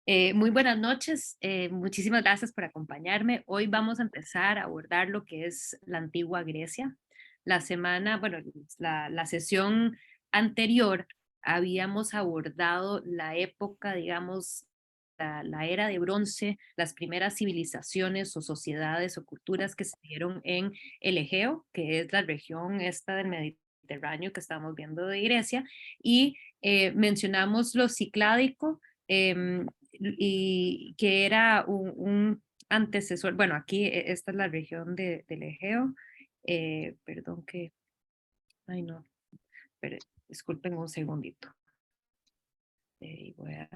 Muy buenas noches, muchísimas gracias por acompañarme. Hoy vamos a empezar a abordar lo que es la antigua Grecia. La semana, bueno, la sesión anterior habíamos abordado la época, digamos, la era de bronce, las primeras civilizaciones o sociedades o culturas que se dieron en el Egeo, que es la región esta del Mediterráneo que estamos viendo de Grecia, y mencionamos lo cicládico. Y que era un antecesor, bueno, aquí esta es la región del Egeo, perdón que, ay no, pero, disculpen un segundito. Voy a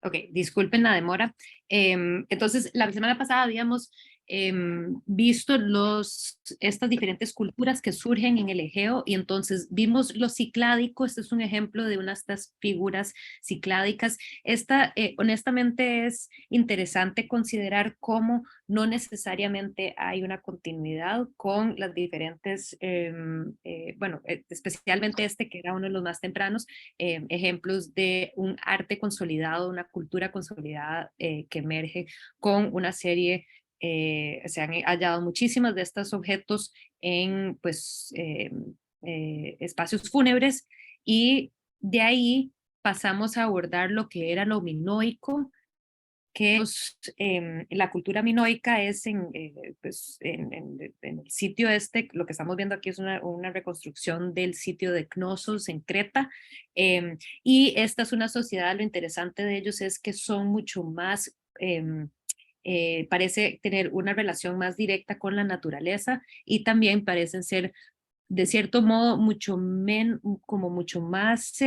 Ok, disculpen la demora. Entonces, la semana pasada habíamos visto estas diferentes culturas que surgen en el Egeo y entonces vimos lo cicládico. Este es un ejemplo de una de estas figuras cicládicas. Esta, honestamente, es interesante considerar cómo no necesariamente hay una continuidad con las diferentes, bueno, especialmente este que era uno de los más tempranos, ejemplos de un arte consolidado, una cultura consolidada que emerge con una serie, se han hallado muchísimas de estos objetos en pues, espacios fúnebres y de ahí pasamos a abordar lo que era lo minoico, que la cultura minoica es pues, en el sitio este, lo que estamos viendo aquí es una reconstrucción del sitio de Knossos en Creta, y esta es una sociedad, lo interesante de ellos es que son mucho más, parece tener una relación más directa con la naturaleza y también parecen ser de cierto modo como mucho más,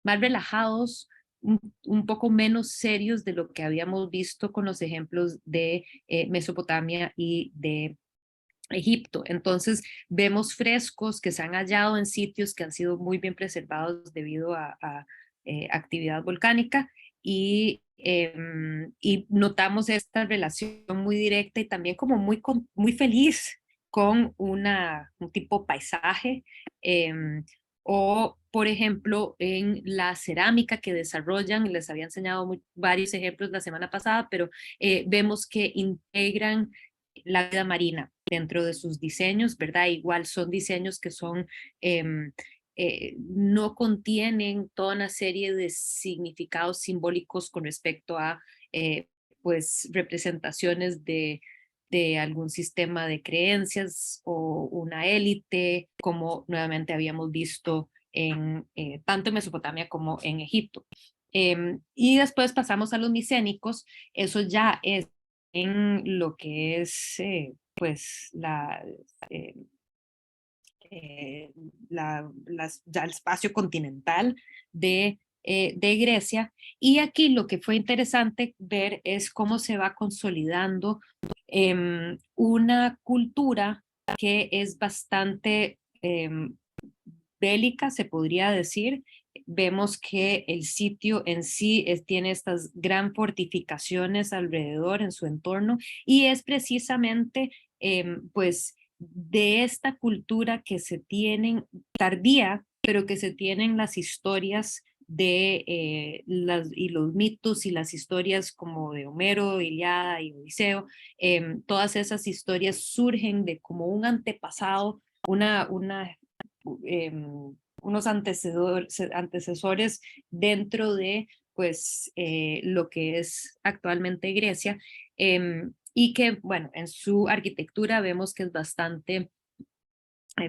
más relajados, un poco menos serios de lo que habíamos visto con los ejemplos de Mesopotamia y de Egipto. Entonces vemos frescos que se han hallado en sitios que han sido muy bien preservados debido a actividad volcánica y notamos esta relación muy directa y también como muy feliz con un tipo paisaje. O, por ejemplo, en la cerámica que desarrollan, les había enseñado varios ejemplos la semana pasada, pero vemos que integran la vida marina dentro de sus diseños, ¿verdad? Igual son diseños que son, no contienen toda una serie de significados simbólicos con respecto a, pues, representaciones de algún sistema de creencias o una élite, como nuevamente habíamos visto en tanto en Mesopotamia como en Egipto. Y después pasamos a los micénicos, eso ya es en lo que es pues eh, eh, ya el espacio continental de Grecia. Y aquí lo que fue interesante ver es cómo se va consolidando una cultura que es bastante bélica, se podría decir. Vemos que el sitio en sí tiene estas gran fortificaciones alrededor en su entorno y es precisamente pues de esta cultura que se tienen tardía, pero que se tienen las historias de y los mitos y las historias como de Homero, Iliada y Odiseo. Todas esas historias surgen de como un antepasado, una unos antecesores dentro de pues lo que es actualmente Grecia, y que bueno, en su arquitectura vemos que es bastante,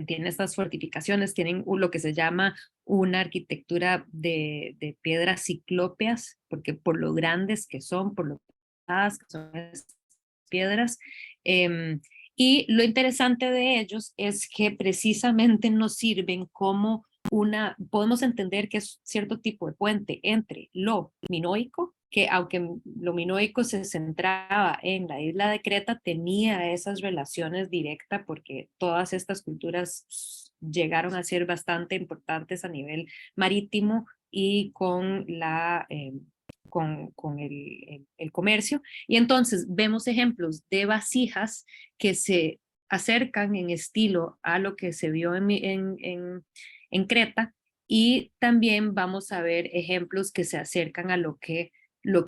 tiene estas fortificaciones, tienen lo que se llama una arquitectura de piedras ciclópeas, porque por lo grandes que son, por lo pesadas que son estas piedras. Y lo interesante de ellos es que precisamente nos sirven como podemos entender que es cierto tipo de puente entre lo minoico, que aunque lo minoico se centraba en la isla de Creta, tenía esas relaciones directas porque todas estas culturas llegaron a ser bastante importantes a nivel marítimo y con el comercio. Y entonces vemos ejemplos de vasijas que se acercan en estilo a lo que se vio en Creta Y también vamos a ver ejemplos que se acercan a lo que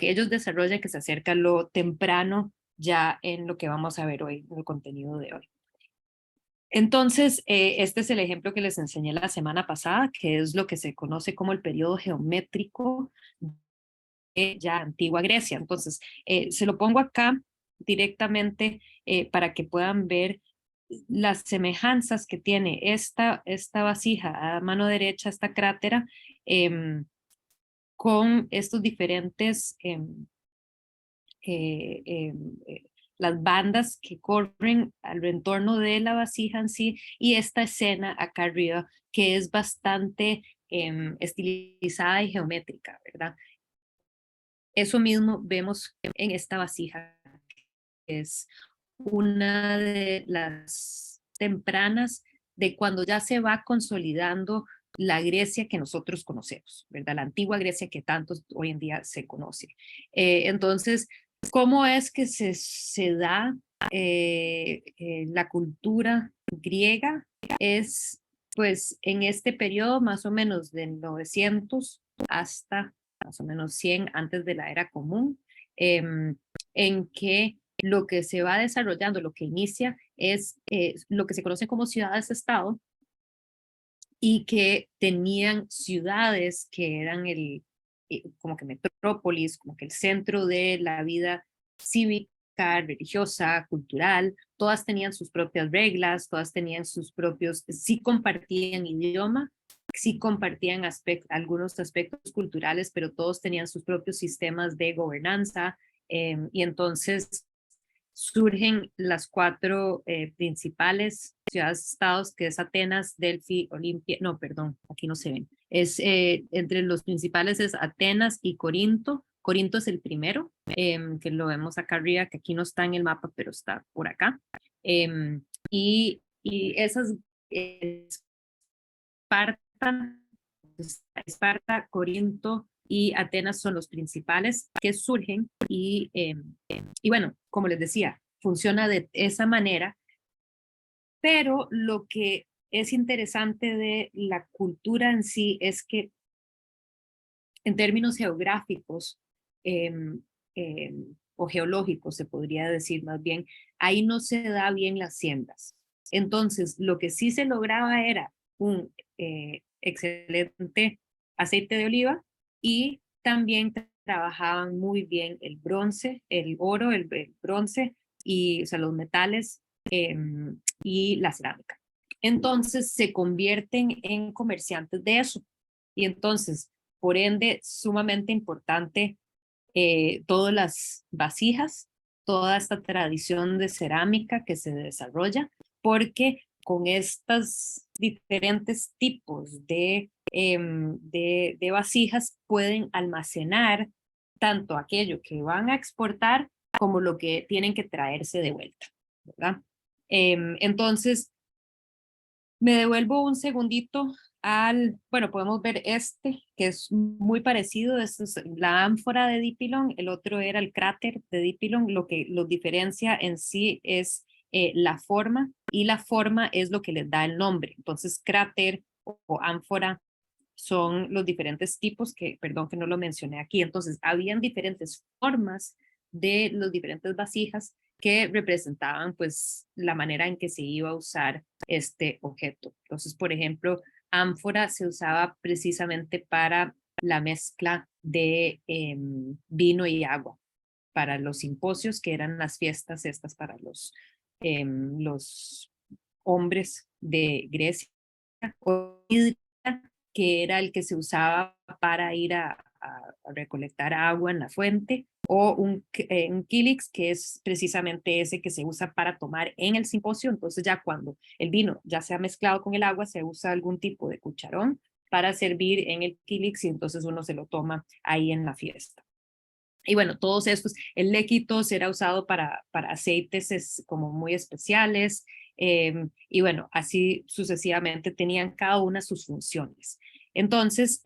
ellos desarrollan, que se acerca a lo temprano ya en lo que vamos a ver hoy, en el contenido de hoy. Entonces, este es el ejemplo que les enseñé la semana pasada, que es lo que se conoce como el periodo geométrico de ya antigua Grecia. Entonces, se lo pongo acá directamente para que puedan ver las semejanzas que tiene esta vasija a mano derecha, esta crátera, em, con estos diferentes eh, eh, eh, las bandas que corren al entorno de la vasija en sí y esta escena acá arriba que es bastante estilizada y geométrica, ¿verdad? Eso mismo vemos en esta vasija, que es una de las tempranas de cuando ya se va consolidando la Grecia que nosotros conocemos, ¿verdad? La antigua Grecia que tanto hoy en día se conoce. Entonces, ¿cómo es que se da la cultura griega? Es pues en este periodo más o menos de 900 hasta más o menos 100 antes de la era común, en que lo que se va desarrollando, lo que inicia es lo que se conoce como ciudades-estado y que tenían ciudades que eran como que metrópolis, como que el centro de la vida cívica, religiosa, cultural, todas tenían sus propias reglas, todas tenían sus propios, sí compartían idioma, sí compartían algunos aspectos culturales, pero todos tenían sus propios sistemas de gobernanza y entonces surgen las cuatro principales ciudades-estados, que es Atenas, Delfi, Olimpia, no, perdón, aquí no se ven. Entre los principales es Atenas y Corinto. Corinto es el primero, que lo vemos acá arriba, que aquí no está en el mapa, pero está por acá. Y esas, Esparta, Esparta, Corinto y Atenas son los principales que surgen y bueno, como les decía, funciona de esa manera, pero lo que es interesante de la cultura en sí es que en términos geográficos eh, eh, o geológicos, se podría decir más bien, ahí no se da bien las siembras. Entonces, lo que sí se lograba era un excelente aceite de oliva y también trabajaban muy bien el bronce, el oro, el bronce y o sea, los metales y la cerámica. Entonces se convierten en comerciantes de eso. Y entonces por ende, sumamente importante todas las vasijas, toda esta tradición de cerámica que se desarrolla, porque con estos diferentes tipos de vasijas pueden almacenar tanto aquello que van a exportar como lo que tienen que traerse de vuelta, ¿verdad? Entonces, me devuelvo un segundito bueno, podemos ver este, que es muy parecido, este es la ánfora de Dipilon, el otro era el cráter de Dipilon, lo que los diferencia en sí es la forma, y la forma es lo que les da el nombre. Entonces, cráter o ánfora son los diferentes tipos que, perdón que no lo mencioné aquí. Entonces, habían diferentes formas de los diferentes vasijas que representaban pues la manera en que se iba a usar este objeto. Entonces, por ejemplo, ánfora se usaba precisamente para la mezcla de vino y agua, para los simposios, que eran las fiestas estas para los hombres de Grecia, o que era el que se usaba para ir a recolectar agua en la fuente, o un kilix, que es precisamente ese que se usa para tomar en el simposio. Entonces ya cuando el vino ya se ha mezclado con el agua, se usa algún tipo de cucharón para servir en el kilix y entonces uno se lo toma ahí en la fiesta. Y bueno, todos estos, el léquitos era usado para aceites como muy especiales, y bueno, así sucesivamente tenían cada una sus funciones. Entonces,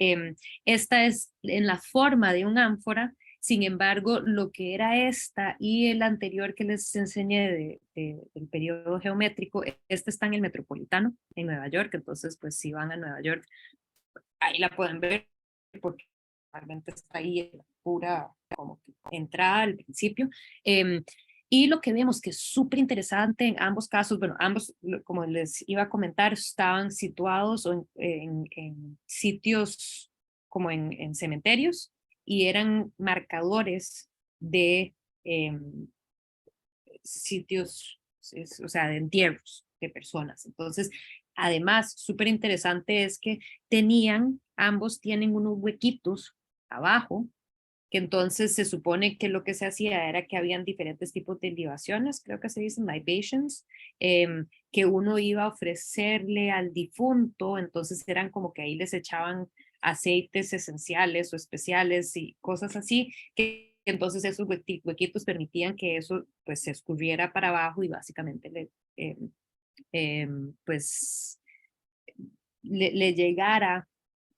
esta es en la forma de un ánfora. Sin embargo, lo que era esta y el anterior que les enseñé del periodo geométrico, este está en el Metropolitano, en Nueva York. Entonces, pues si van a Nueva York, ahí la pueden ver porque realmente está ahí en la pura como que entrada al principio. Y lo que vemos que es súper interesante en ambos casos, bueno, ambos, como les iba a comentar, estaban situados en sitios como en cementerios y eran marcadores de sitios, o sea, de entierros de personas. Entonces, además, súper interesante es que ambos tienen unos huequitos abajo, que entonces se supone que lo que se hacía era que habían diferentes tipos de libaciones, creo que se dicen libations, que uno iba a ofrecerle al difunto, entonces eran como que ahí les echaban aceites esenciales o especiales y cosas así, que entonces esos huequitos permitían que eso pues se escurriera para abajo y básicamente eh, pues le llegara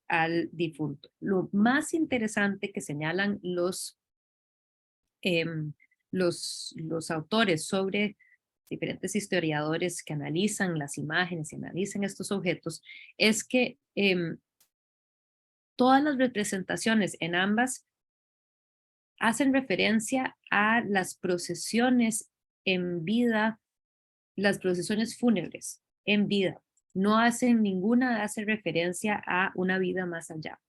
al difunto. Lo más interesante que señalan eh, los autores sobre diferentes historiadores que analizan las imágenes y analizan estos objetos es que todas las representaciones en ambas hacen referencia a las procesiones en vida, las procesiones fúnebres en vida. No hacen ninguna, hace referencia a una vida más allá.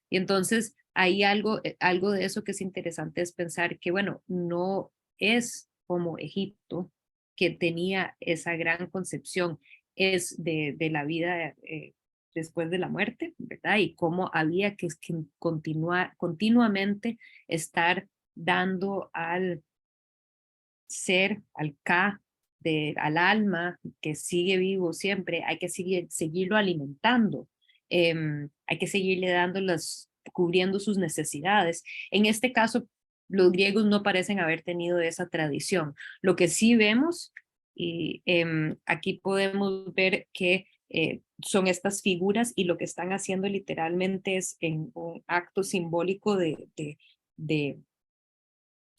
Y entonces hay algo de eso que es interesante es pensar que, bueno, no es como Egipto, que tenía esa gran concepción, es de la vida después de la muerte, ¿verdad? Y cómo había que continuamente estar dando al ser, al K, al alma que sigue vivo siempre, hay que seguirlo alimentando, hay que seguirle dando cubriendo sus necesidades. En este caso, los griegos no parecen haber tenido esa tradición. Lo que sí vemos, y aquí podemos ver que son estas figuras y lo que están haciendo literalmente es en un acto simbólico de de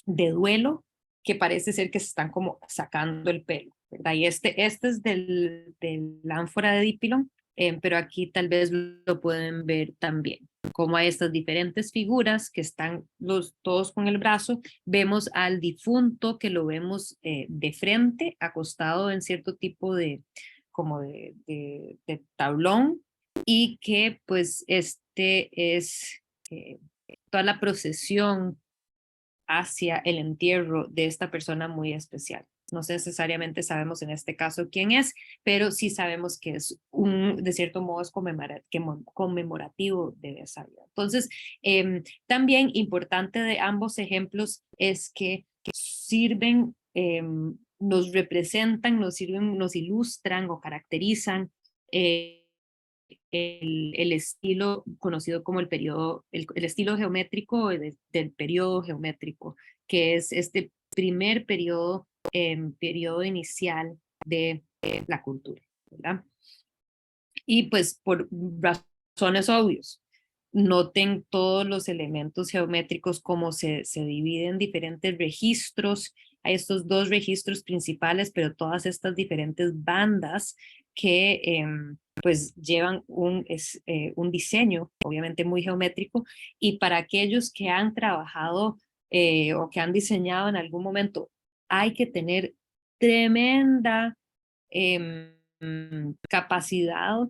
duelo que parece ser que se están como sacando el pelo, ¿verdad? Y este es del ánfora de Dipilon, pero aquí tal vez lo pueden ver también, como hay estas diferentes figuras que están todos con el brazo, vemos al difunto que lo vemos de frente, acostado en cierto tipo como de tablón, y que pues este es toda la procesión hacia el entierro de esta persona muy especial. No necesariamente sabemos en este caso quién es, pero sí sabemos que es de cierto modo, es conmemorativo de esa vida. Entonces, también importante de ambos ejemplos es que sirven, nos representan, nos sirven, nos ilustran o caracterizan el estilo conocido como el estilo geométrico del periodo geométrico, que es este primer periodo inicial de la cultura, ¿verdad? Y pues por razones obvias, noten todos los elementos geométricos como se dividen diferentes registros. Hay estos dos registros principales, pero todas estas diferentes bandas que pues llevan un diseño obviamente muy geométrico, y para aquellos que han trabajado o que han diseñado en algún momento, hay que tener tremenda capacidad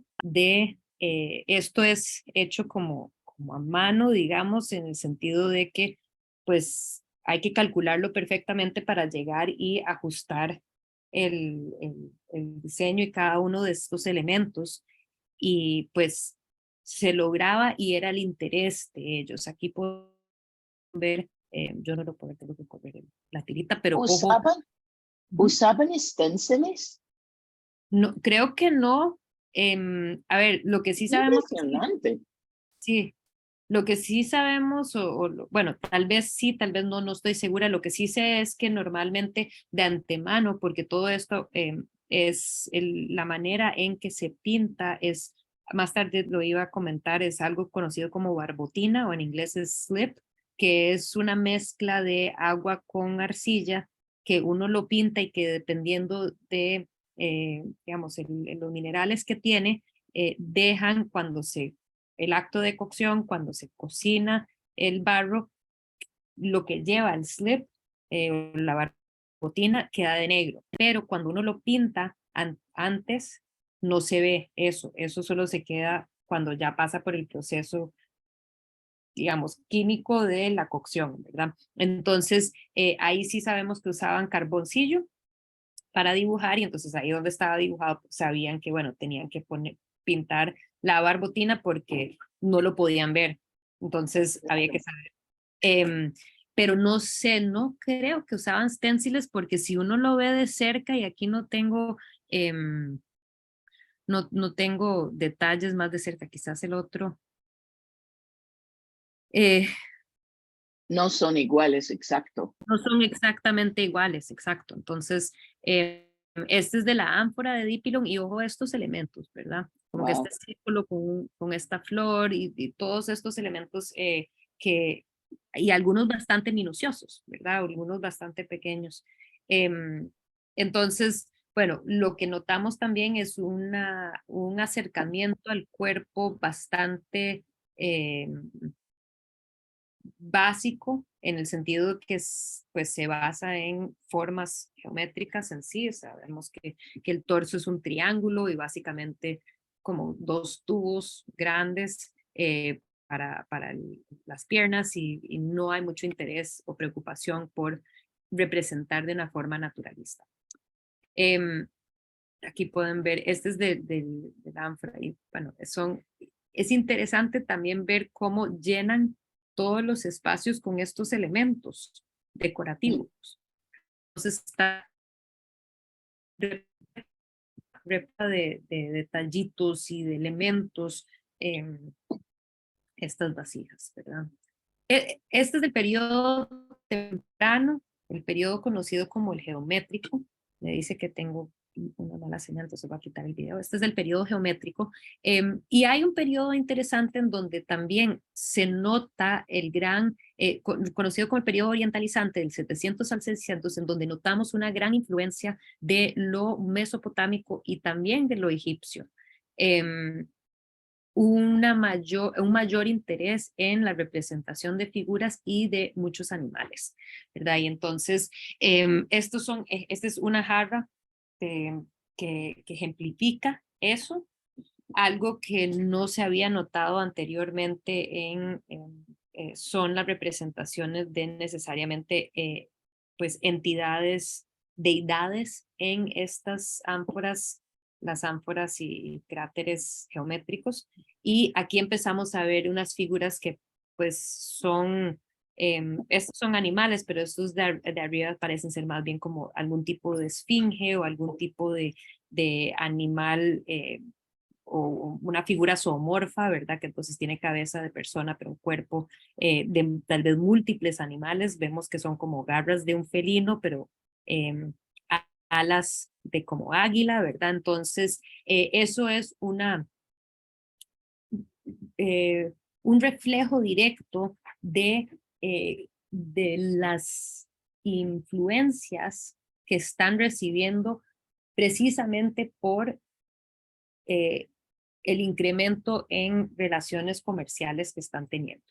esto es hecho como a mano, digamos, en el sentido de que pues hay que calcularlo perfectamente para llegar y ajustar el diseño y cada uno de estos elementos, y pues se lograba y era el interés de ellos. Aquí puedo ver, yo no lo puedo ver, tengo que correr la tirita, pero ojo. ¿Usaban, usaban stenciles? No, creo que no. A ver, lo que sí sabemos es que Impresionante. sí, lo que sí sabemos, bueno, tal vez sí, tal vez no, no estoy segura. Lo que sí sé es que normalmente de antemano, porque todo esto es la manera en que se pinta, es, más tarde lo iba a comentar, es algo conocido como barbotina o en inglés es slip, que es una mezcla de agua con arcilla que uno lo pinta y que dependiendo de, digamos, los minerales que tiene, dejan cuando se el acto de cocción, cuando se cocina el barro, lo que lleva el slip, la barbotina, queda de negro. Pero cuando uno lo pinta antes, no se ve eso. Eso solo se queda cuando ya pasa por el proceso, digamos, químico de la cocción, ¿verdad? Entonces, ahí sí sabemos que usaban carboncillo para dibujar y entonces ahí donde estaba dibujado pues, sabían que, bueno, tenían que pintar la barbotina porque no lo podían ver. Entonces había que saber. Pero no sé, no creo que usaban stenciles porque si uno lo ve de cerca y aquí no tengo, no tengo detalles más de cerca, quizás el otro. No son iguales, exacto. No son exactamente iguales, exacto. Entonces, este es de la ánfora de Dipylon y ojo a estos elementos, ¿verdad? Como que este Wow. círculo con esta flor y todos estos elementos que, y algunos bastante minuciosos, ¿verdad? Algunos bastante pequeños. Entonces, bueno, lo que notamos también es un acercamiento al cuerpo bastante básico en el sentido que pues, se basa en formas geométricas en sí. Sabemos que el torso es un triángulo y básicamente como dos tubos grandes para las piernas y no hay mucho interés o preocupación por representar de una forma naturalista. Aquí pueden ver, este es del ánfora y bueno, es interesante también ver cómo llenan todos los espacios con estos elementos decorativos. Entonces está repleta de detallitos y de elementos en estas vasijas, ¿verdad? Este es el periodo temprano, el periodo conocido como el geométrico. Me dice que tengo una mala señal, entonces voy a quitar el video. Este es el periodo geométrico. Y hay un periodo interesante en donde también se nota el gran, conocido como el periodo orientalizante del 700 al 600, en donde notamos una gran influencia de lo mesopotámico y también de lo egipcio. Un mayor interés en la representación de figuras y de muchos animales, ¿verdad? Y entonces, esta es una jarra que ejemplifica eso, algo que no se había notado anteriormente son las representaciones de necesariamente pues entidades, deidades en estas ánforas, las ánforas y cráteres geométricos. Y aquí empezamos a ver unas figuras que pues son, estos son animales, pero estos de arriba parecen ser más bien como algún tipo de esfinge o algún tipo de animal o una figura zoomorfa, ¿verdad? Que entonces tiene cabeza de persona, pero un cuerpo de tal vez múltiples animales. Vemos que son como garras de un felino, pero alas de como águila, ¿verdad? Entonces, eso es un reflejo directo de las influencias que están recibiendo precisamente por el incremento en relaciones comerciales que están teniendo,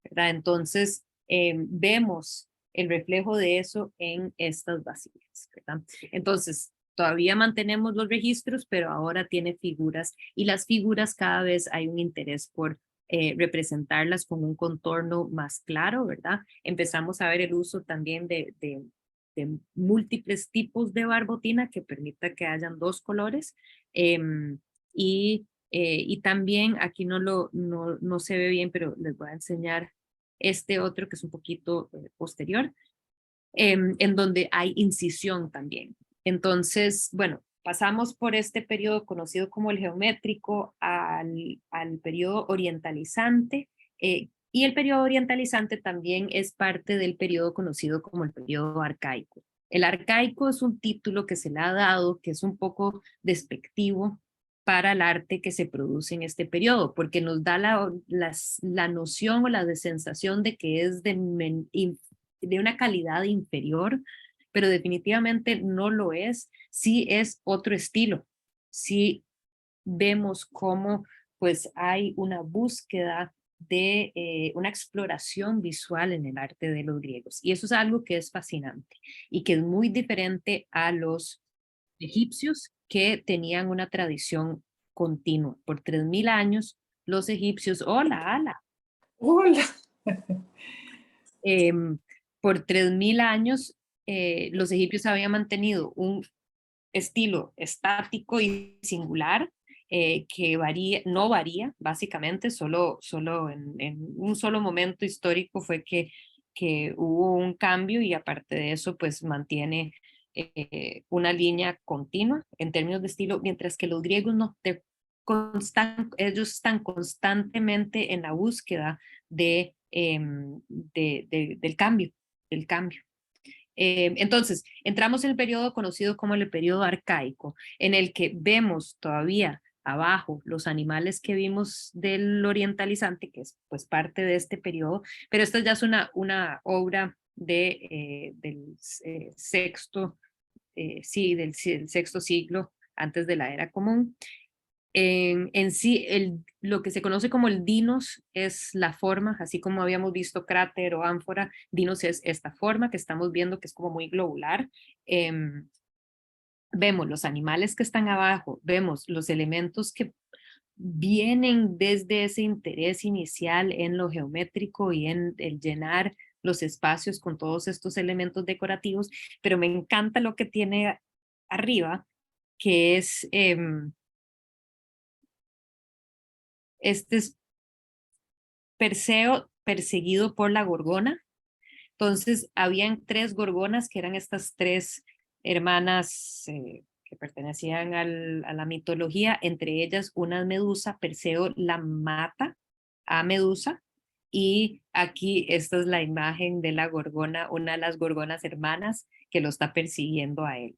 ¿verdad? Entonces, vemos el reflejo de eso en estas vasijas, ¿verdad? Entonces, todavía mantenemos los registros, pero ahora tiene figuras y las figuras cada vez hay un interés por representarlas con un contorno más claro, ¿verdad? Empezamos a ver el uso también de múltiples tipos de barbotina que permita que hayan dos colores y también aquí no se ve bien, pero les voy a enseñar este otro que es un poquito posterior, en donde hay incisión también. Entonces, bueno, pasamos por este periodo conocido como el geométrico al periodo orientalizante, y el periodo orientalizante también es parte del periodo conocido como el periodo arcaico. El arcaico es un título que se le ha dado, que es un poco despectivo para el arte que se produce en este periodo, porque nos da la noción o la sensación de que es de una calidad inferior, pero definitivamente no lo es. Sí es otro estilo. Sí vemos cómo pues hay una búsqueda de una exploración visual en el arte de los griegos. Y eso es algo que es fascinante y que es muy diferente a los egipcios, que tenían una tradición continua. Por 3000 años, los egipcios, hola, ala, Hola. em, por 3000 años, los egipcios habían mantenido un estilo estático y singular, que no varía, básicamente, solo en un solo momento histórico fue que hubo un cambio, y aparte de eso, pues mantiene una línea continua en términos de estilo, mientras que los griegos no, ellos están constantemente en la búsqueda del cambio, del cambio. Entonces, entramos en el periodo conocido como el periodo arcaico, en el que vemos todavía abajo los animales que vimos del orientalizante, que es pues parte de este periodo, pero esta ya es una obra del sexto, del sexto siglo antes de la era común. En sí, lo que se conoce como el dinos es la forma, así como habíamos visto cráter o ánfora, dinos es esta forma que estamos viendo, que es como muy globular. Vemos los animales que están abajo, vemos los elementos que vienen desde ese interés inicial en lo geométrico y en el llenar los espacios con todos estos elementos decorativos, pero me encanta lo que tiene arriba, que es este es Perseo perseguido por la gorgona. Entonces, habían 3 gorgonas, que eran estas 3 hermanas que pertenecían a la mitología, entre ellas una medusa. Perseo la mata a Medusa, y aquí esta es la imagen de la gorgona, una de las gorgonas hermanas que lo está persiguiendo a él.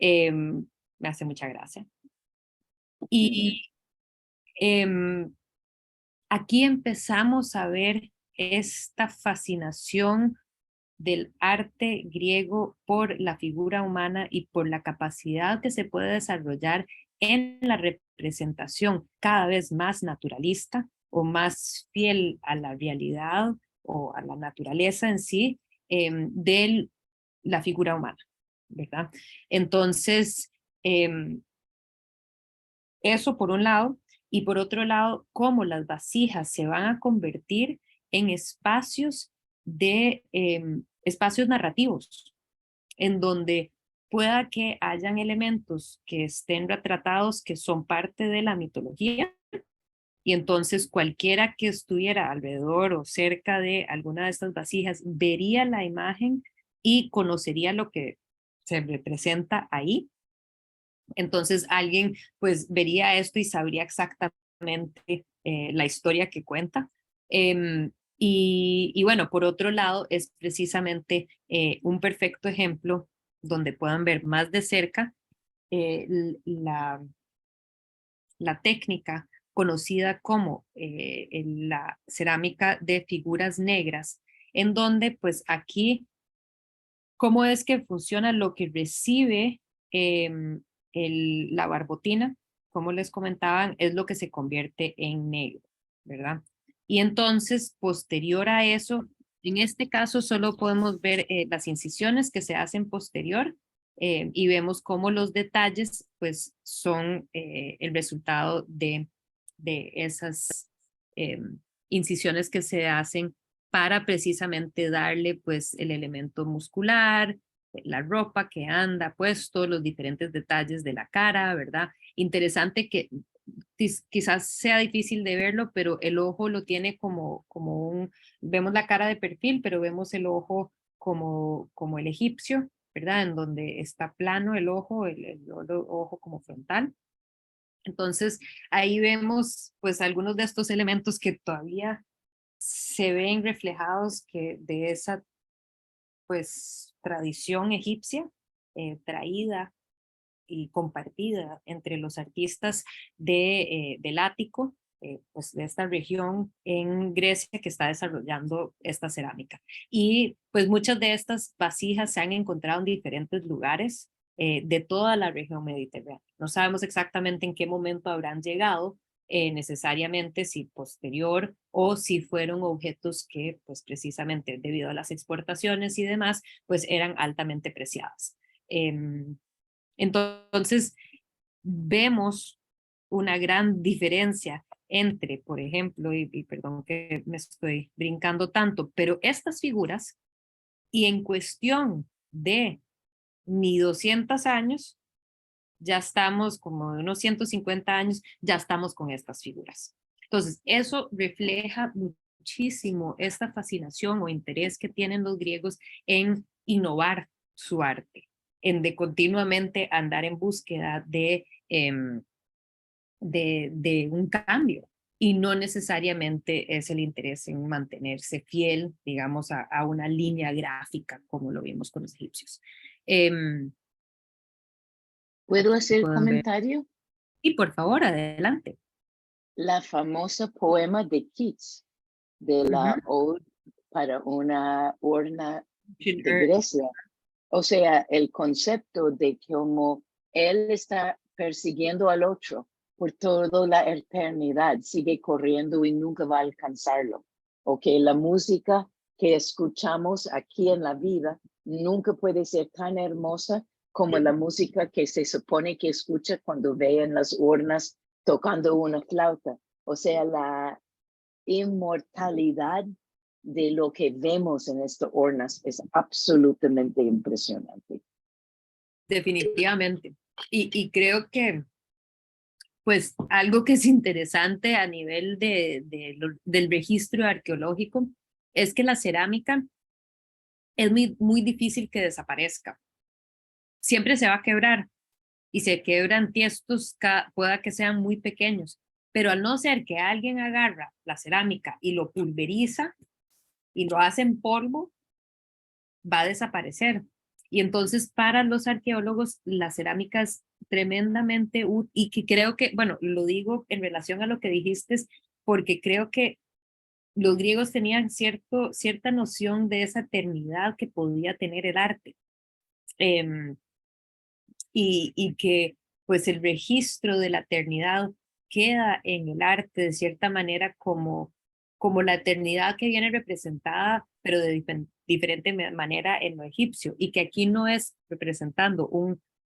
Me hace mucha gracia. Y aquí empezamos a ver esta fascinación del arte griego por la figura humana y por la capacidad que se puede desarrollar en la representación cada vez más naturalista o más fiel a la realidad o a la naturaleza en sí, de la figura humana, ¿verdad? Entonces, eso por un lado, y por otro lado, cómo las vasijas se van a convertir en espacios espacios narrativos, en donde pueda que hayan elementos que estén retratados que son parte de la mitología, y entonces cualquiera que estuviera alrededor o cerca de alguna de estas vasijas vería la imagen y conocería lo que se representa ahí. Entonces alguien pues vería esto y sabría exactamente la historia que cuenta. Y bueno, por otro lado, es precisamente un perfecto ejemplo donde puedan ver más de cerca eh, la, la técnica conocida como la cerámica de figuras negras, en donde pues aquí, ¿cómo es que funciona lo que recibe la barbotina? Como les comentaban, es lo que se convierte en negro, ¿verdad? Y entonces, posterior a eso, en este caso solo podemos ver las incisiones que se hacen posterior, y vemos cómo los detalles pues son el resultado de esas incisiones que se hacen para precisamente darle pues el elemento muscular, la ropa que anda puesto, los diferentes detalles de la cara, ¿verdad? Interesante que quizás sea difícil de verlo, pero el ojo lo tiene vemos la cara de perfil, pero vemos el ojo como el egipcio, ¿verdad? En donde está plano el ojo, el ojo como frontal. Entonces, ahí vemos pues algunos de estos elementos que todavía se ven reflejados de esa pues tradición egipcia traída y compartida entre los artistas del Ático, pues de esta región en Grecia que está desarrollando esta cerámica. Y pues muchas de estas vasijas se han encontrado en diferentes lugares de toda la región mediterránea. No sabemos exactamente en qué momento habrán llegado, necesariamente si posterior o si fueron objetos que pues precisamente debido a las exportaciones y demás pues eran altamente preciadas. Entonces vemos una gran diferencia entre, por ejemplo, y perdón que me estoy brincando tanto, pero estas figuras y en cuestión de ni 200 años, ya estamos como de unos 150 años, ya estamos con estas figuras. Entonces, eso refleja muchísimo esta fascinación o interés que tienen los griegos en innovar su arte, en de continuamente andar en búsqueda de un cambio. Y no necesariamente es el interés en mantenerse fiel, digamos, a una línea gráfica, como lo vimos con los egipcios. ¿Puedo Aquí hacer pueden ver. comentario? Y por favor, adelante. La famosa poema de Keats, de Ujú. la Ode para una urna de Earth. Grecia. O sea, el concepto de cómo él está persiguiendo al otro por toda la eternidad, sigue corriendo y nunca va a alcanzarlo. O que la música que escuchamos aquí en la vida nunca puede ser tan hermosa como la música que se supone que escucha cuando ve en las urnas tocando una flauta. O sea, la inmortalidad de lo que vemos en estas urnas es absolutamente impresionante. Definitivamente. Y creo que, pues, algo que es interesante a nivel del registro arqueológico es que la cerámica es muy difícil que desaparezca. Siempre se va a quebrar y se quebran tiestos, pueda que sean muy pequeños, pero al no ser que alguien agarra la cerámica y lo pulveriza y lo hace en polvo, va a desaparecer. Y entonces para los arqueólogos la cerámica es tremendamente útil y que creo que, bueno, lo digo en relación a lo que dijiste, porque creo que los griegos tenían cierta noción de esa eternidad que podía tener el arte. Eh, y que pues el registro de la eternidad queda en el arte de cierta manera como la eternidad que viene representada, pero de diferente manera en lo egipcio, y que aquí no es representando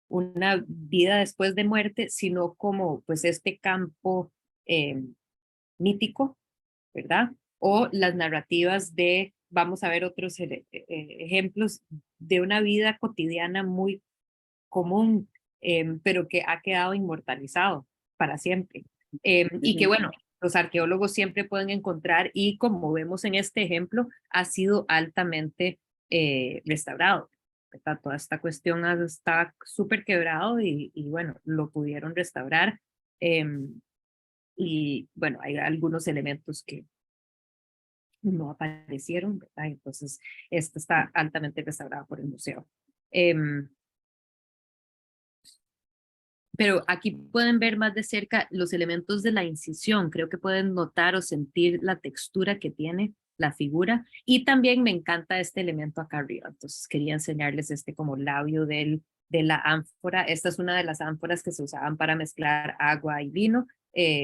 una vida después de muerte, sino como pues este campo eh, mítico, ¿verdad? O las narrativas de, vamos a ver otros ejemplos de una vida cotidiana muy común, pero que ha quedado inmortalizado para siempre. Y que bueno, los arqueólogos siempre pueden encontrar y como vemos en este ejemplo, ha sido altamente restaurado. ¿Verdad? Toda esta cuestión está súper quebrado y bueno, lo pudieron restaurar. Y bueno, hay algunos elementos que no aparecieron, ¿verdad? Entonces, esto está altamente restaurado por el museo. Pero aquí pueden ver más de cerca los elementos de la incisión. Creo que pueden notar o sentir la textura que tiene la figura. Y también me encanta este elemento acá arriba. Entonces quería enseñarles este como labio de la ánfora. Esta es una de las ánforas que se usaban para mezclar agua y vino.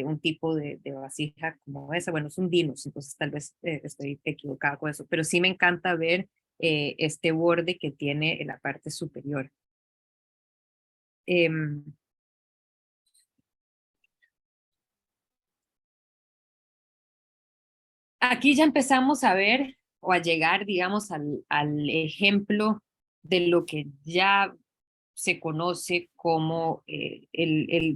Un tipo de vasija como esa. Bueno, es un dinos, entonces tal vez estoy equivocada con eso. Pero sí me encanta ver este borde que tiene en la parte superior. Em, Aquí ya empezamos a ver o a llegar, digamos, al ejemplo de lo que ya se conoce como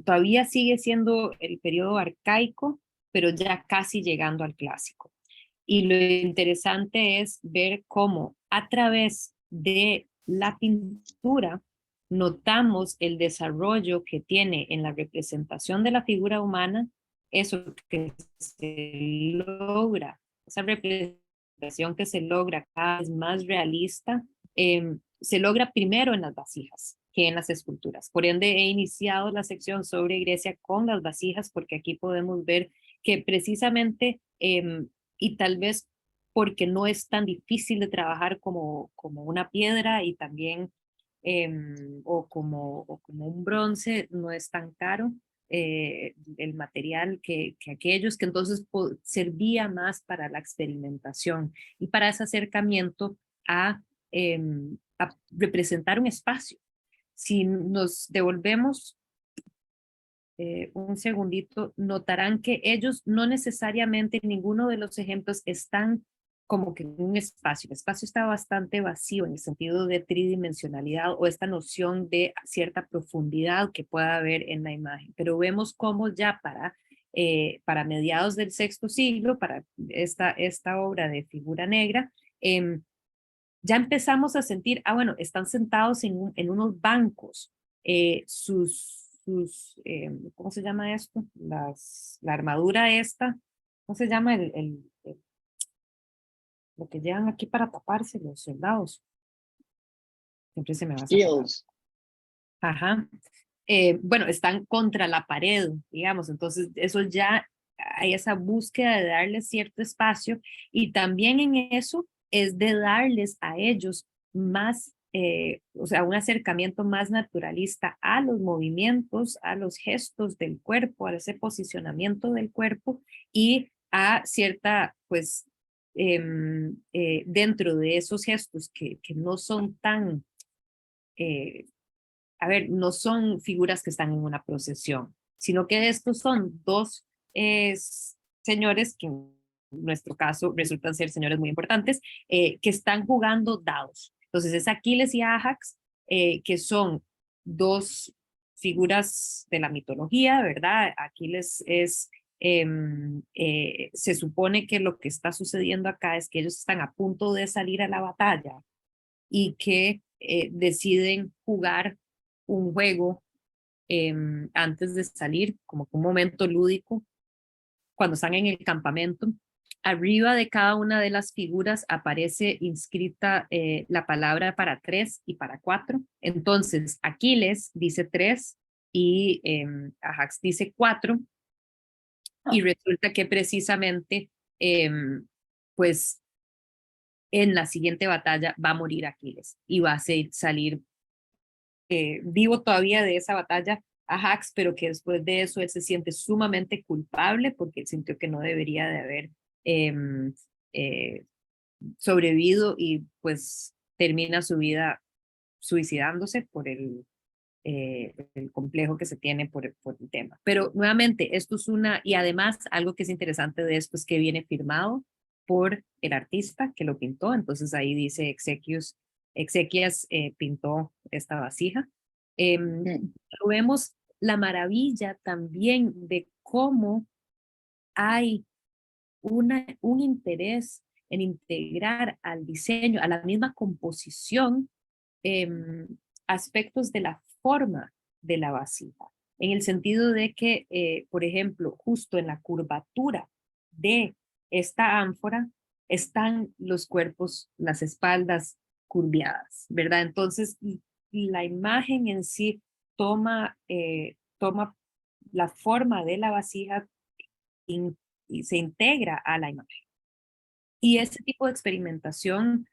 todavía sigue siendo el periodo arcaico, pero ya casi llegando al clásico. Y lo interesante es ver cómo a través de la pintura notamos el desarrollo que tiene en la representación de la figura humana, eso que se logra, esa representación que se logra cada vez más realista, se logra primero en las vasijas que en las esculturas. Por ende, he iniciado la sección sobre Grecia con las vasijas, porque aquí podemos ver que precisamente y tal vez porque no es tan difícil de trabajar como una piedra y también o como un bronce, no es tan caro. el material que aquellos, que entonces servía más para la experimentación y para ese acercamiento a representar un espacio. Si nos devolvemos un segundito, notarán que ellos no necesariamente, ninguno de los ejemplos están como que en un espacio. El espacio está bastante vacío en el sentido de tridimensionalidad o esta noción de cierta profundidad que pueda haber en la imagen. Pero vemos cómo ya para mediados del sexto siglo, para esta obra de Figura Negra, ya empezamos a sentir, bueno, están sentados en unos bancos, ¿cómo se llama esto? La armadura esta, ¿cómo se llama lo que llevan aquí para taparse los soldados? Siempre se me va esa palabra. Shields. Ajá. Bueno, están contra la pared, digamos, entonces eso ya hay esa búsqueda de darles cierto espacio y también en eso es de darles a ellos más, o sea, un acercamiento más naturalista a los movimientos, a los gestos del cuerpo, a ese posicionamiento del cuerpo y a cierta, pues, dentro de esos gestos que no son tan a ver, no son figuras que están en una procesión, sino que estos son dos señores que en nuestro caso resultan ser señores muy importantes, que están jugando dados. Entonces es Aquiles y Ajax, que son dos figuras de la mitología, ¿verdad? Aquiles se supone que lo que está sucediendo acá es que ellos están a punto de salir a la batalla y que deciden jugar un juego antes de salir, como un momento lúdico, cuando están en el campamento. Arriba de cada una de las figuras aparece inscrita la palabra para 3 y para 4. Entonces, Aquiles dice 3 y Ajax dice 4. Y resulta que precisamente, pues, en la siguiente batalla va a morir Aquiles y va a salir vivo todavía de esa batalla Ajax, pero que después de eso él se siente sumamente culpable porque él sintió que no debería de haber eh, eh, sobrevivido y pues termina su vida suicidándose por el complejo que se tiene por el tema. Pero nuevamente, esto es y además algo que es interesante de esto es que viene firmado por el artista que lo pintó, entonces ahí dice Exequias pintó esta vasija. Vemos la maravilla también de cómo hay un interés en integrar al diseño, a la misma composición, eh, aspectos de la forma de la vasija, en el sentido de que, por ejemplo, justo en la curvatura de esta ánfora están los cuerpos, las espaldas curviadas, ¿verdad? Entonces, la imagen en sí toma la forma de la vasija y se integra a la imagen. Y ese tipo de experimentación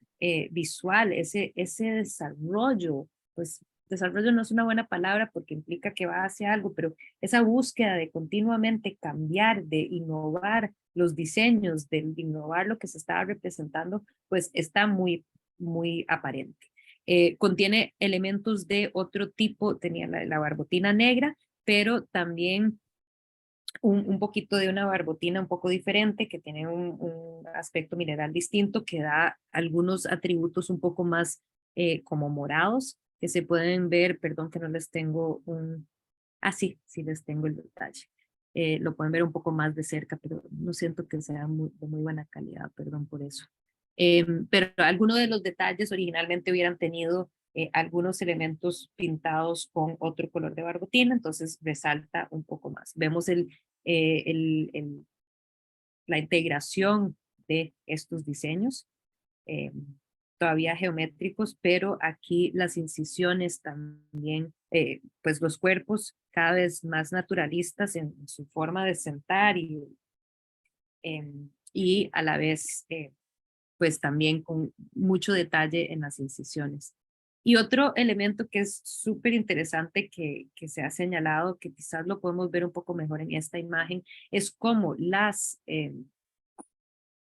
visual, ese desarrollo, pues desarrollo no es una buena palabra porque implica que va hacia algo, pero esa búsqueda de continuamente cambiar, de innovar los diseños, de innovar lo que se estaba representando, pues está muy, muy aparente. Contiene elementos de otro tipo, tenía la barbotina negra, pero también un poquito de una barbotina un poco diferente, que tiene un aspecto mineral distinto, que da algunos atributos un poco más como morados, que se pueden ver, perdón que no les tengo sí les tengo el detalle. Lo pueden ver un poco más de cerca, pero no siento que sea de muy buena calidad, perdón por eso. Pero algunos de los detalles originalmente hubieran tenido algunos elementos pintados con otro color de barbotina, entonces resalta un poco más. Vemos la integración de estos diseños, eh, todavía geométricos, pero aquí las incisiones también, pues los cuerpos cada vez más naturalistas en su forma de sentar y a la vez pues también con mucho detalle en las incisiones. Y otro elemento que es súper interesante que se ha señalado, que quizás lo podemos ver un poco mejor en esta imagen, es cómo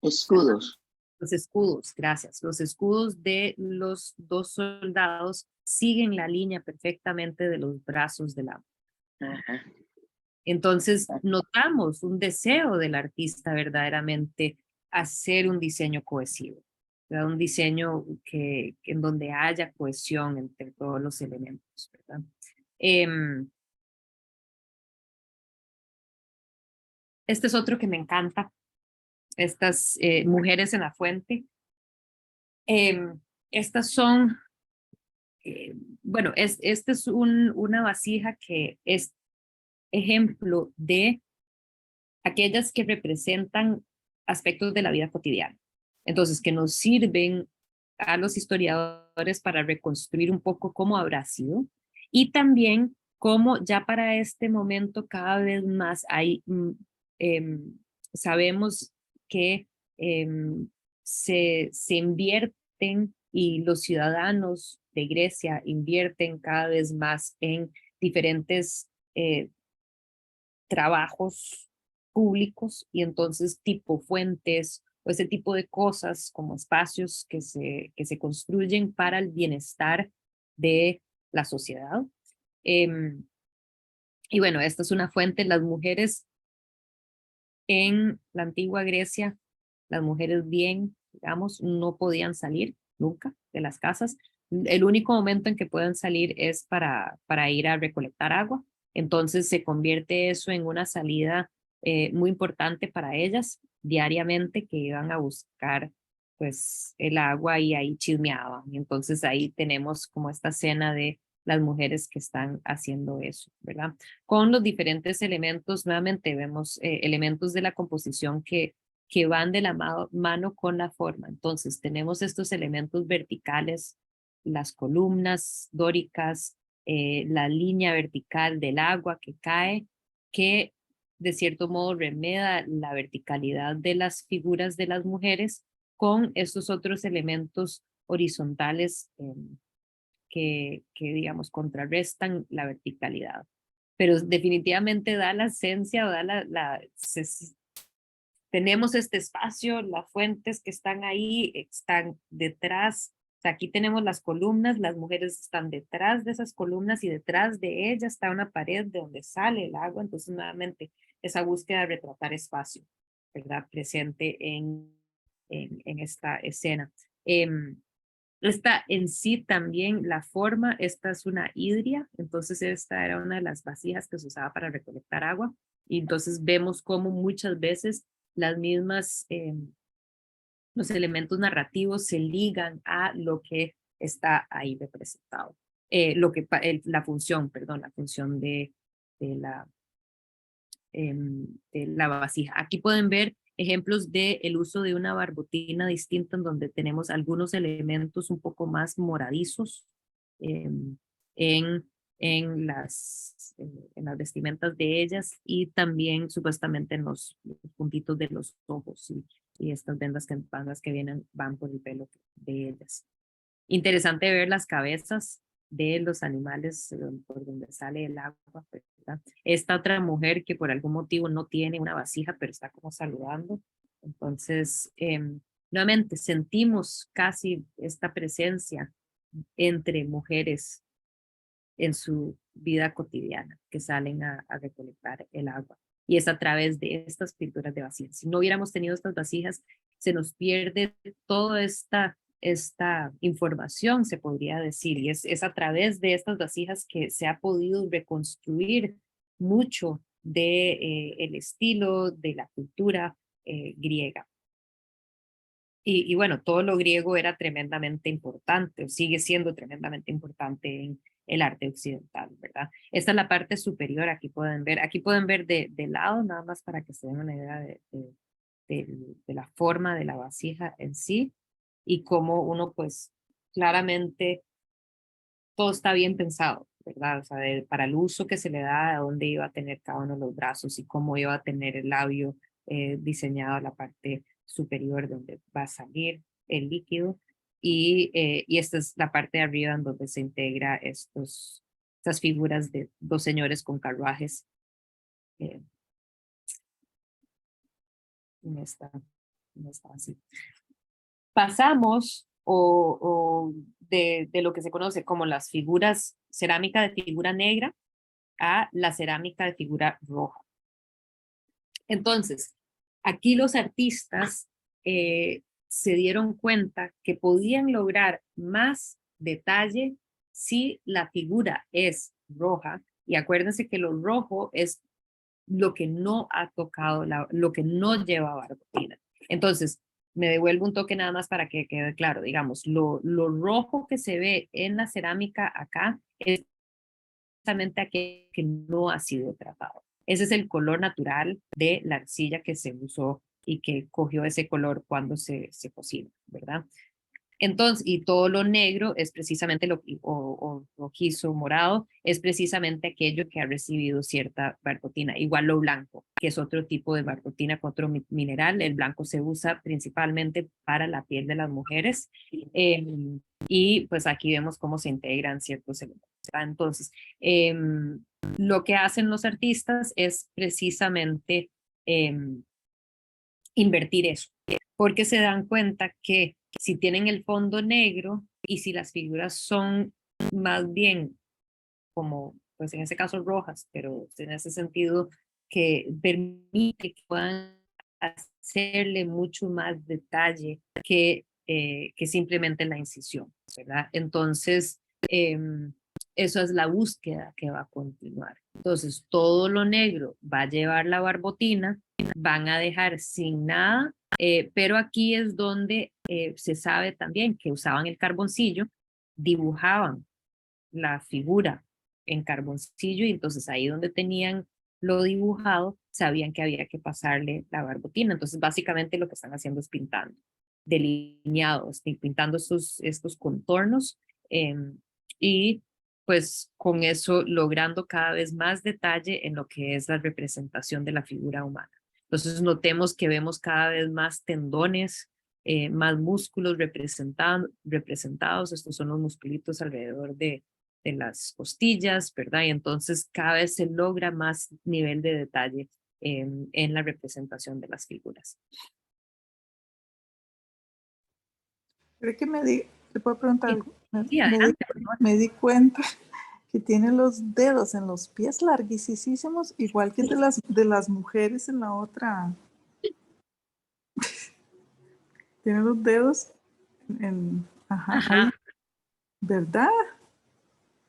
Escudos. los escudos, gracias, los escudos de los dos soldados siguen la línea perfectamente de los brazos de la. Ajá. Entonces, notamos un deseo del artista verdaderamente hacer un diseño cohesivo, ¿verdad? Un diseño en donde haya cohesión entre todos los elementos, ¿verdad? Este es otro que me encanta, estas mujeres en la fuente. Estas son, bueno, esta es una vasija que es ejemplo de aquellas que representan aspectos de la vida cotidiana. Entonces, que nos sirven a los historiadores para reconstruir un poco cómo habrá sido y también cómo ya para este momento cada vez más hay, sabemos que se invierten y los ciudadanos de Grecia invierten cada vez más en diferentes trabajos públicos y entonces tipo fuentes o ese tipo de cosas como espacios que se construyen para el bienestar de la sociedad. Y bueno, esta es una fuente. Las mujeres en la antigua Grecia, las mujeres bien, digamos, no podían salir nunca de las casas. El único momento en que pueden salir es para ir a recolectar agua. Entonces se convierte eso en una salida muy importante para ellas diariamente, que iban a buscar pues el agua y ahí chismeaban. Y entonces ahí tenemos como esta escena de las mujeres que están haciendo eso, ¿verdad? Con los diferentes elementos, nuevamente vemos elementos de la composición que van de la mano con la forma. Entonces tenemos estos elementos verticales, las columnas dóricas, la línea vertical del agua que cae, que de cierto modo remeda la verticalidad de las figuras de las mujeres con estos otros elementos horizontales que, digamos, contrarrestan la verticalidad. Pero definitivamente da la esencia, da tenemos este espacio, las fuentes que están ahí, están detrás. O sea, aquí tenemos las columnas, las mujeres están detrás de esas columnas y detrás de ellas está una pared de donde sale el agua. Entonces, nuevamente, esa búsqueda de retratar espacio, ¿verdad? Presente en esta escena. Esta en sí también, la forma, esta es una hidria, entonces esta era una de las vasijas que se usaba para recolectar agua, y entonces vemos cómo muchas veces las mismas, los elementos narrativos se ligan a lo que está ahí representado. La función, perdón, la función de la, de la vasija. Aquí pueden ver ejemplos del uso de una barbotina distinta en donde tenemos algunos elementos un poco más moradizos eh, en, en las vestimentas de ellas y también supuestamente en los puntitos de los ojos y estas bandas que vienen, van por el pelo de ellas. Interesante ver las cabezas de los animales por donde sale el agua, ¿verdad? Esta otra mujer que por algún motivo no tiene una vasija, pero está como saludando. Entonces, nuevamente sentimos casi esta presencia entre mujeres en su vida cotidiana que salen a recolectar el agua. Y es a través de estas pinturas de vasijas. Si no hubiéramos tenido estas vasijas, se nos pierde toda esta información, se podría decir, y es a través de estas vasijas que se ha podido reconstruir mucho de el estilo, de la cultura griega. Y bueno, todo lo griego era tremendamente importante, o sigue siendo tremendamente importante en el arte occidental, ¿verdad? Esta es la parte superior, aquí pueden ver de lado, nada más para que se den una idea de la forma de la vasija en sí y cómo uno pues claramente todo está bien pensado, ¿verdad? O sea, para el uso que se le da, a dónde iba a tener cada uno de los brazos y cómo iba a tener el labio diseñado a la parte superior donde va a salir el líquido y esta es la parte de arriba en donde se integra estas figuras de dos señores con carruajes. eh, en esta, así. Pasamos de lo que se conoce como las figuras, cerámica de figura negra a la cerámica de figura roja. Entonces, aquí los artistas se dieron cuenta que podían lograr más detalle si la figura es roja, y acuérdense que lo rojo es lo que no ha tocado, lo que no lleva barbotina. Entonces, me devuelvo un toque nada más para que quede claro, digamos, lo rojo que se ve en la cerámica acá es justamente aquel que no ha sido tratado. Ese es el color natural de la arcilla que se usó y que cogió ese color cuando se cocina, ¿verdad? Entonces, y todo lo negro es precisamente o rojizo, morado, es precisamente aquello que ha recibido cierta barbotina. Igual lo blanco, que es otro tipo de barbotina con otro mineral. El blanco se usa principalmente para la piel de las mujeres. Y pues aquí vemos cómo se integran ciertos elementos. Entonces, lo que hacen los artistas es precisamente invertir eso, porque se dan cuenta que si tienen el fondo negro y si las figuras son más bien como, pues en ese caso rojas, pero en ese sentido que permite que puedan hacerle mucho más detalle que simplemente la incisión, ¿verdad? Entonces, eso es la búsqueda que va a continuar. Entonces, todo lo negro va a llevar la barbotina, van a dejar sin nada, pero aquí es donde se sabe también que usaban el carboncillo, dibujaban la figura en carboncillo y entonces ahí donde tenían lo dibujado, sabían que había que pasarle la barbotina. Entonces básicamente lo que están haciendo es pintando, delineados, pintando estos contornos y pues con eso logrando cada vez más detalle en lo que es la representación de la figura humana. Entonces notemos que vemos cada vez más tendones, más músculos representados. Estos son los musculitos alrededor de las costillas, ¿verdad? Y entonces cada vez se logra más nivel de detalle en la representación de las figuras. Creo que ¿te puedo preguntar Sí, algo? sí, adelante. Me di cuenta que tiene los dedos en los pies larguísimos, igual que de las mujeres en la otra. Tiene los dedos ajá, ahí, Ajá, ¿verdad?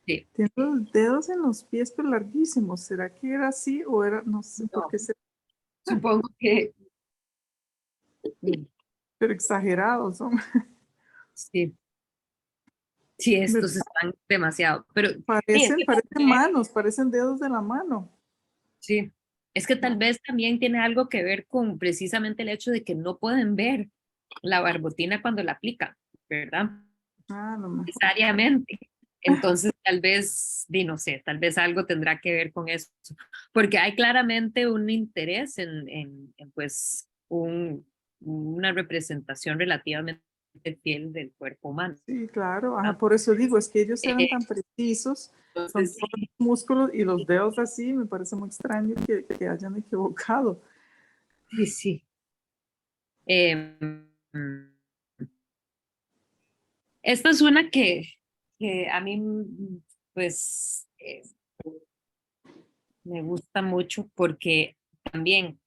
sí. Tiene los dedos en los pies, pero larguísimos. ¿Será que era así o era, no sé por No, qué, supongo que mm, pero exagerados son? sí, sí, estos ¿Verdad? están demasiado, pero sí, Parecen manos, parecen dedos de la mano. sí, es que tal vez también tiene algo que ver con precisamente el hecho de que no pueden ver la barbotina cuando la aplican, ¿verdad? Ah, a lo mejor. Necesariamente. Entonces, tal vez, no sé, tal vez algo tendrá que ver con eso, porque hay claramente un interés en pues, una representación relativamente fiel del cuerpo humano. Sí, claro. Ajá, ¿Ah? por eso digo, es que ellos eran Eh, tan precisos con entonces, todos los músculos y los dedos así. Me parece muy extraño que hayan equivocado. sí, sí. Em, esta es una que a mí, pues, me gusta mucho porque también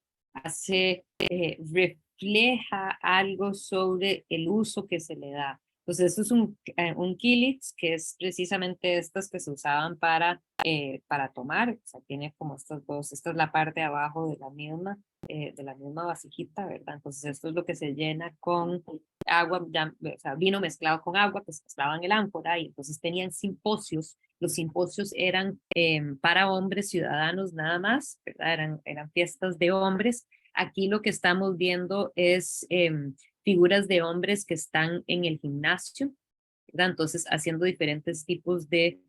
refleja algo sobre el uso que se le da. Entonces, esto es un kilits, que es precisamente estas que se usaban para tomar. O sea, tiene como estas dos, esta es la parte de abajo de la misma vasijita, ¿verdad? Entonces, esto es lo que se llena con agua, o sea, vino mezclado con agua que se mezclaba en el ánfora y entonces tenían simposios. Los simposios eran para hombres ciudadanos nada más, ¿verdad? Eran fiestas de hombres. Aquí lo que estamos viendo es figuras de hombres que están en el gimnasio, ¿verdad? Entonces haciendo diferentes tipos de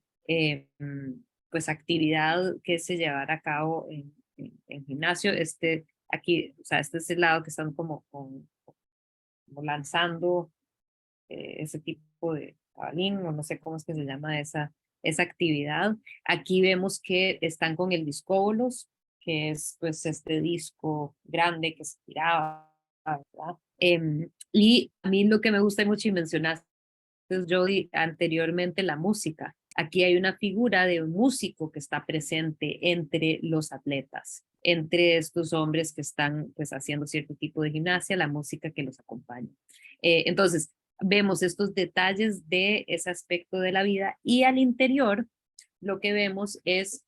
pues actividad que se llevará a cabo en gimnasio. Aquí, o sea, este es el lado que están como lanzando ese tipo de jabalín, o no sé cómo es que se llama esa actividad. Aquí vemos que están con el discóbolos, que es pues este disco grande que se tiraba, ¿verdad? Y a mí lo que me gusta mucho, y mencionaste, Jody, anteriormente, la música. Aquí hay una figura de un músico que está presente entre los atletas, entre estos hombres que están pues haciendo cierto tipo de gimnasia, la música que los acompaña. Entonces, vemos estos detalles de ese aspecto de la vida, y al interior lo que vemos es,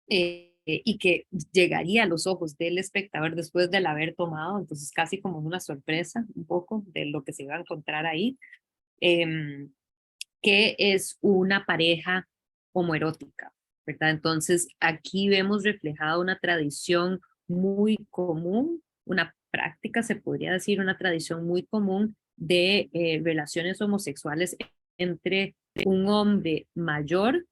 y que llegaría a los ojos del espectador después del haber tomado, entonces casi como una sorpresa un poco de lo que se iba a encontrar ahí, que es una pareja homoerótica, ¿verdad? Entonces aquí vemos reflejada una tradición muy común, una práctica, se podría decir, una tradición muy común de relaciones homosexuales entre un hombre mayor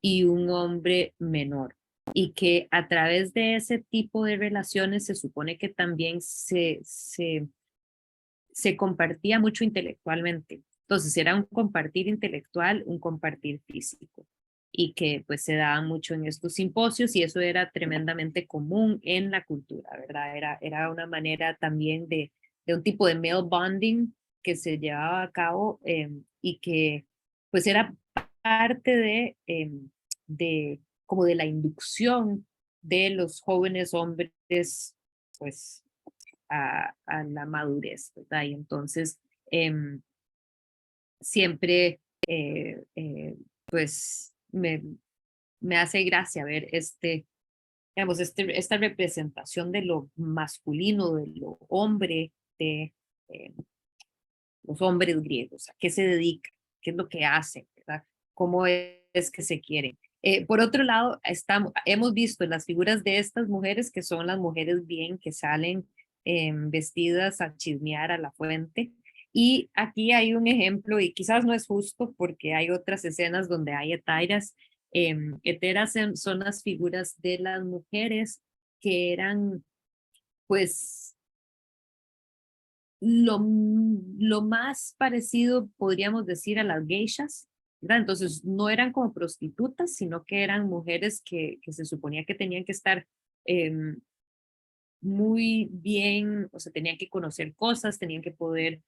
y un hombre menor. Y que a través de ese tipo de relaciones se supone que también se compartía mucho intelectualmente. Entonces era un compartir intelectual, un compartir físico, y que pues se daba mucho en estos simposios, y eso era tremendamente común en la cultura, ¿verdad? Era una manera también de un tipo de male bonding que se llevaba a cabo, y que pues era parte de como de la inducción de los jóvenes hombres pues a la madurez, ¿verdad? Y entonces siempre pues me hace gracia ver digamos, esta representación de lo masculino, de lo hombre, de eh, los hombres griegos, a qué se dedican, qué es lo que hacen, ¿verdad? Cómo es que se quieren. Por otro lado, hemos visto las figuras de estas mujeres, que son las mujeres bien, que salen vestidas a chismear a la fuente. Y aquí hay un ejemplo, y quizás no es justo porque hay otras escenas donde hay hetairas. Heteras son las figuras de las mujeres que eran, pues, lo más parecido, podríamos decir, a las geishas, ¿verdad? Entonces no eran como prostitutas, sino que eran mujeres que se suponía que tenían que estar muy bien, o sea, tenían que conocer cosas, tenían que poder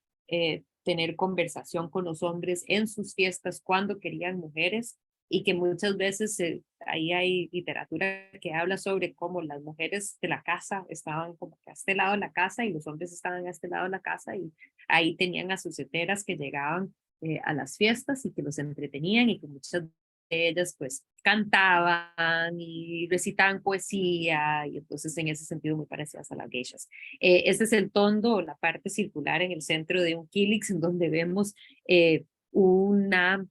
tener conversación con los hombres en sus fiestas cuando querían mujeres, y que muchas veces ahí hay literatura que habla sobre cómo las mujeres de la casa estaban como que a este lado de la casa y los hombres estaban a este lado de la casa, y ahí tenían a sus heteras que llegaban a las fiestas y que los entretenían, y que muchas de ellas pues cantaban y recitaban poesía, y entonces en ese sentido muy parecidas a las geishas. Este es el tondo, la parte circular en el centro de un kilix, en donde vemos eh, una,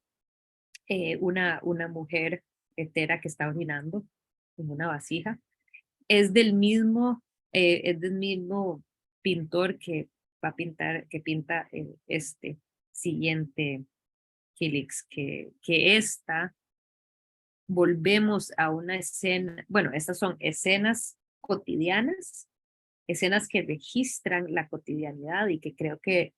una mujer hetera que está orinando en una vasija. Es del mismo pintor que va a pintar, que pinta este siguiente kilix, que esta volvemos a una escena, bueno, estas son escenas cotidianas, escenas que registran la cotidianidad, y que creo que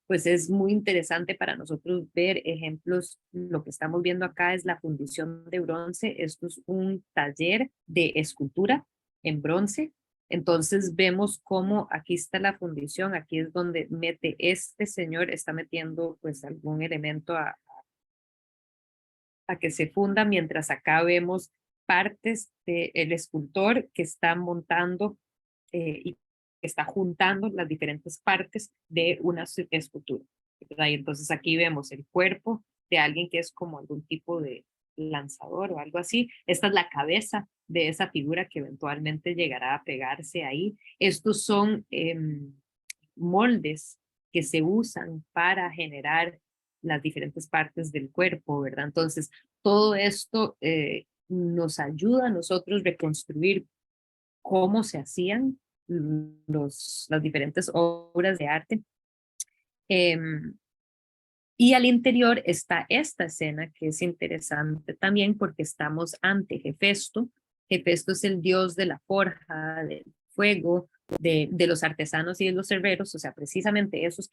pues es muy interesante para nosotros ver ejemplos. Lo que estamos viendo acá es la fundición de bronce. Esto es un taller de escultura en bronce. Entonces vemos cómo aquí está la fundición, aquí es donde mete este señor, está metiendo pues algún elemento a que se funda, mientras acá vemos partes del escultor que está montando y está juntando las diferentes partes de una escultura, ¿verdad? Y entonces aquí vemos el cuerpo de alguien que es como algún tipo de lanzador o algo así. Esta es la cabeza de esa figura que eventualmente llegará a pegarse ahí. Estos son moldes que se usan para generar las diferentes partes del cuerpo, ¿verdad? Entonces, todo esto nos ayuda a nosotros reconstruir cómo se hacían las diferentes obras de arte. Y al interior está esta escena que es interesante también porque estamos ante Hefesto. Hefesto es el dios de la forja, del fuego, de los artesanos y de los herreros, o sea, precisamente esos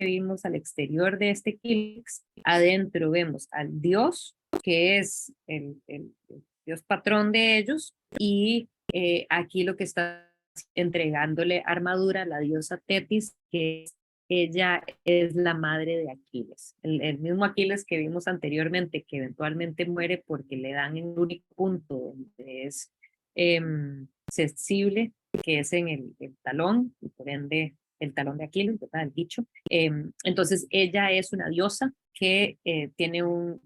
vimos al exterior de este kílex, adentro vemos al dios, que es el dios patrón de ellos, y aquí lo que está entregándole armadura a la diosa Tetis, que ella es la madre de Aquiles. El mismo Aquiles que vimos anteriormente, que eventualmente muere porque le dan en un único punto donde es sensible, que es en el talón, y por ende el talón de Aquiles, ¿verdad? El dicho. Entonces ella es una diosa que tiene un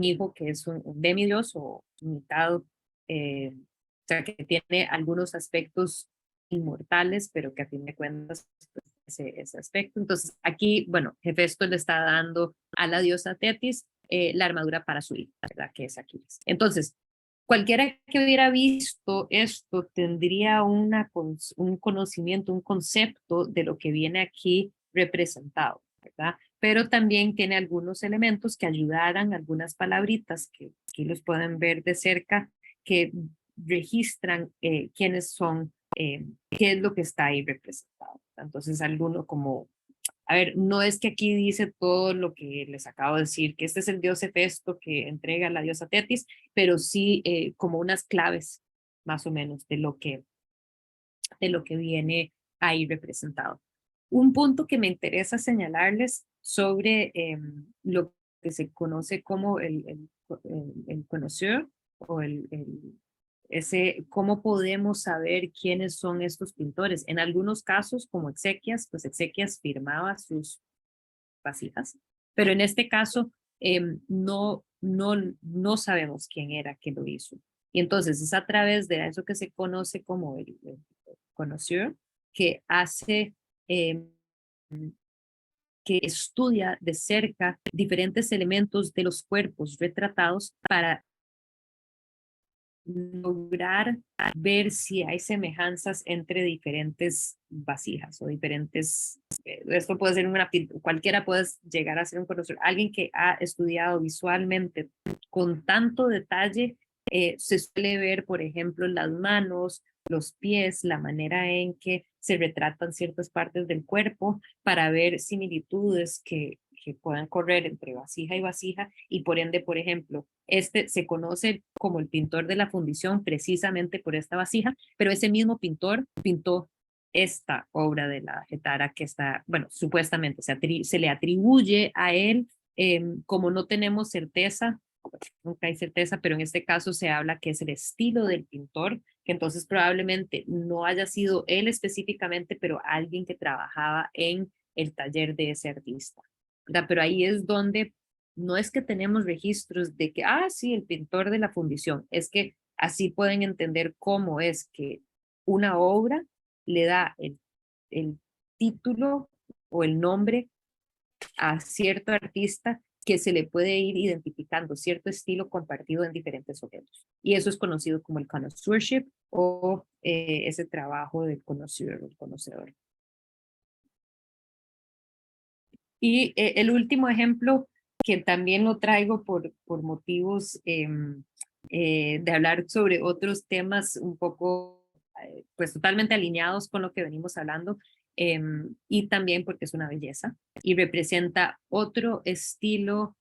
hijo que es un demidios o mitad, o sea, que tiene algunos aspectos inmortales, pero que a fin de cuentas pues, ese aspecto. Entonces aquí, bueno, Hefesto le está dando a la diosa Tetis la armadura para su hija, ¿verdad? Que es Aquiles. Entonces, cualquiera que hubiera visto esto tendría un conocimiento, un concepto de lo que viene aquí representado, ¿verdad? Pero también tiene algunos elementos que ayudaran, algunas palabritas que aquí los pueden ver de cerca, que registran quiénes son, qué es lo que está ahí representado. Entonces, alguno como, a ver, no es que aquí dice todo lo que les acabo de decir, que este es el dios Hefesto que entrega a la diosa Tetis, pero sí como unas claves, más o menos, de lo que viene ahí representado. Un punto que me interesa señalarles sobre lo que se conoce como el connoisseur o ese, cómo podemos saber quiénes son estos pintores. En algunos casos, como Exequias, pues Exequias firmaba sus vasijas, pero en este caso no sabemos quién era que lo hizo. Y entonces es a través de eso que se conoce como el connoisseur, que hace, que estudia de cerca diferentes elementos de los cuerpos retratados para lograr ver si hay semejanzas entre diferentes vasijas o diferentes, esto puede ser cualquiera puede llegar a ser un conocedor, alguien que ha estudiado visualmente con tanto detalle, se suele ver, por ejemplo, las manos, los pies, la manera en que se retratan ciertas partes del cuerpo para ver similitudes que puedan correr entre vasija y vasija y por ende, por ejemplo, este se conoce como el pintor de la fundición precisamente por esta vasija, pero ese mismo pintor pintó esta obra de la Getara que está, bueno, supuestamente se le atribuye a él, como no tenemos certeza, nunca hay certeza, pero en este caso se habla que es el estilo del pintor, que entonces probablemente no haya sido él específicamente, pero alguien que trabajaba en el taller de ese artista. ¿Verdad? Pero ahí es donde no es que tenemos registros de que, sí, el pintor de la fundición, es que así pueden entender cómo es que una obra le da el título o el nombre a cierto artista que se le puede ir identificando cierto estilo compartido en diferentes objetos. Y eso es conocido como el connoisseurship o ese trabajo del conocedor, el conocedor. Y el último ejemplo, que también lo traigo por motivos de hablar sobre otros temas un poco, pues totalmente alineados con lo que venimos hablando, y también porque es una belleza y representa otro estilo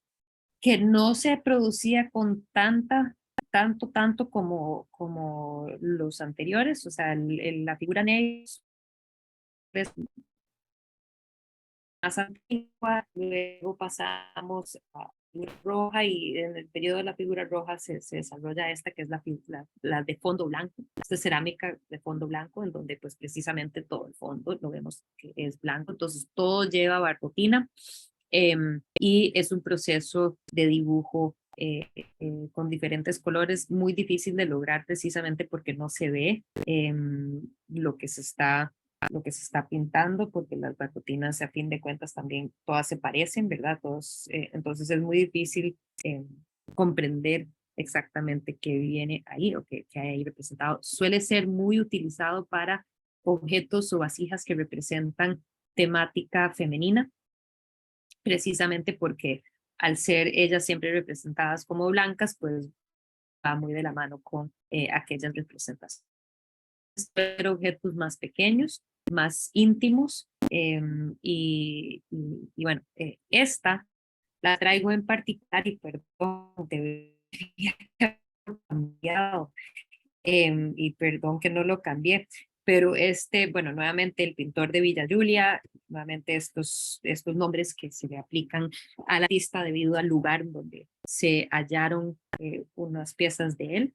que no se producía con tanto como los anteriores, o sea, la figura negra es más antigua, luego pasamos a la figura roja y en el periodo de la figura roja se desarrolla esta que es la de fondo blanco, esta es cerámica de fondo blanco en donde pues precisamente todo el fondo lo vemos que es blanco, entonces todo lleva barbotina y es un proceso de dibujo con diferentes colores muy difícil de lograr precisamente porque no se ve lo que se está pintando, porque las barbotinas a fin de cuentas también todas se parecen, ¿verdad? Entonces es muy difícil comprender exactamente qué viene ahí o qué hay ahí representado. Suele ser muy utilizado para objetos o vasijas que representan temática femenina, precisamente porque al ser ellas siempre representadas como blancas, pues va muy de la mano con aquellas representaciones. Pero objetos más pequeños más íntimos. Y bueno, esta la traigo en particular y perdón, debería haber cambiado, y perdón que no lo cambié, pero bueno, nuevamente el pintor de Villa Giulia, nuevamente estos nombres que se le aplican al artista debido al lugar donde se hallaron unas piezas de él.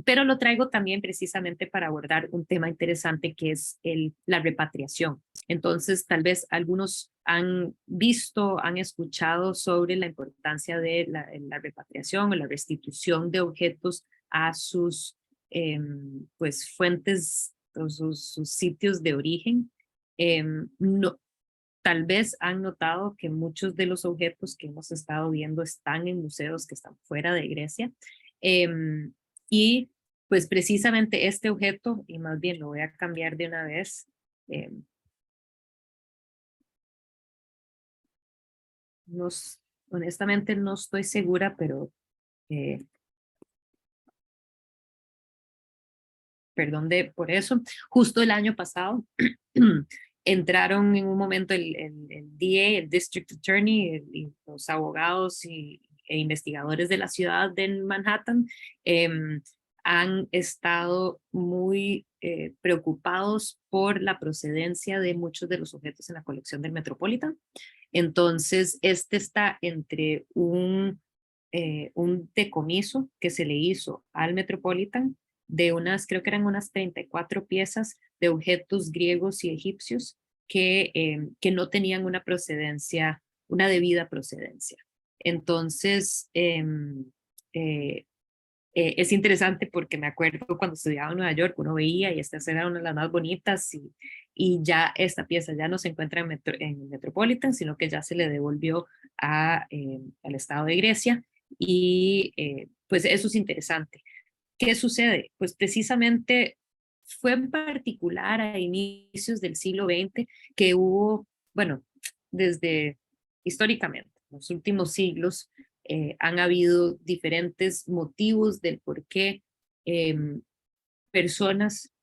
Pero lo traigo también precisamente para abordar un tema interesante que es la repatriación. Entonces, tal vez algunos han visto, han escuchado sobre la importancia de la repatriación o la restitución de objetos a sus pues, fuentes o sus sitios de origen. No, tal vez han notado que muchos de los objetos que hemos estado viendo están en museos que están fuera de Grecia. Y pues precisamente este objeto, y más bien lo voy a cambiar de una vez, honestamente no estoy segura, pero perdón por eso. Justo el año pasado entraron en un momento el DA, el District Attorney, y los abogados e investigadores de la ciudad de Manhattan han estado muy preocupados por la procedencia de muchos de los objetos en la colección del Metropolitan. Entonces, este está entre un decomiso que se le hizo al Metropolitan de creo que eran unas 34 piezas de objetos griegos y egipcios que no tenían una procedencia, una debida procedencia. Entonces, es interesante porque me acuerdo cuando estudiaba en Nueva York, uno veía y esta era una de las más bonitas y ya esta pieza ya no se encuentra en Metropolitan, sino que ya se le devolvió al Estado de Grecia y pues eso es interesante. ¿Qué sucede? Pues precisamente fue en particular a inicios del siglo XX que hubo, bueno, desde históricamente, los últimos siglos, han habido diferentes motivos del por qué personas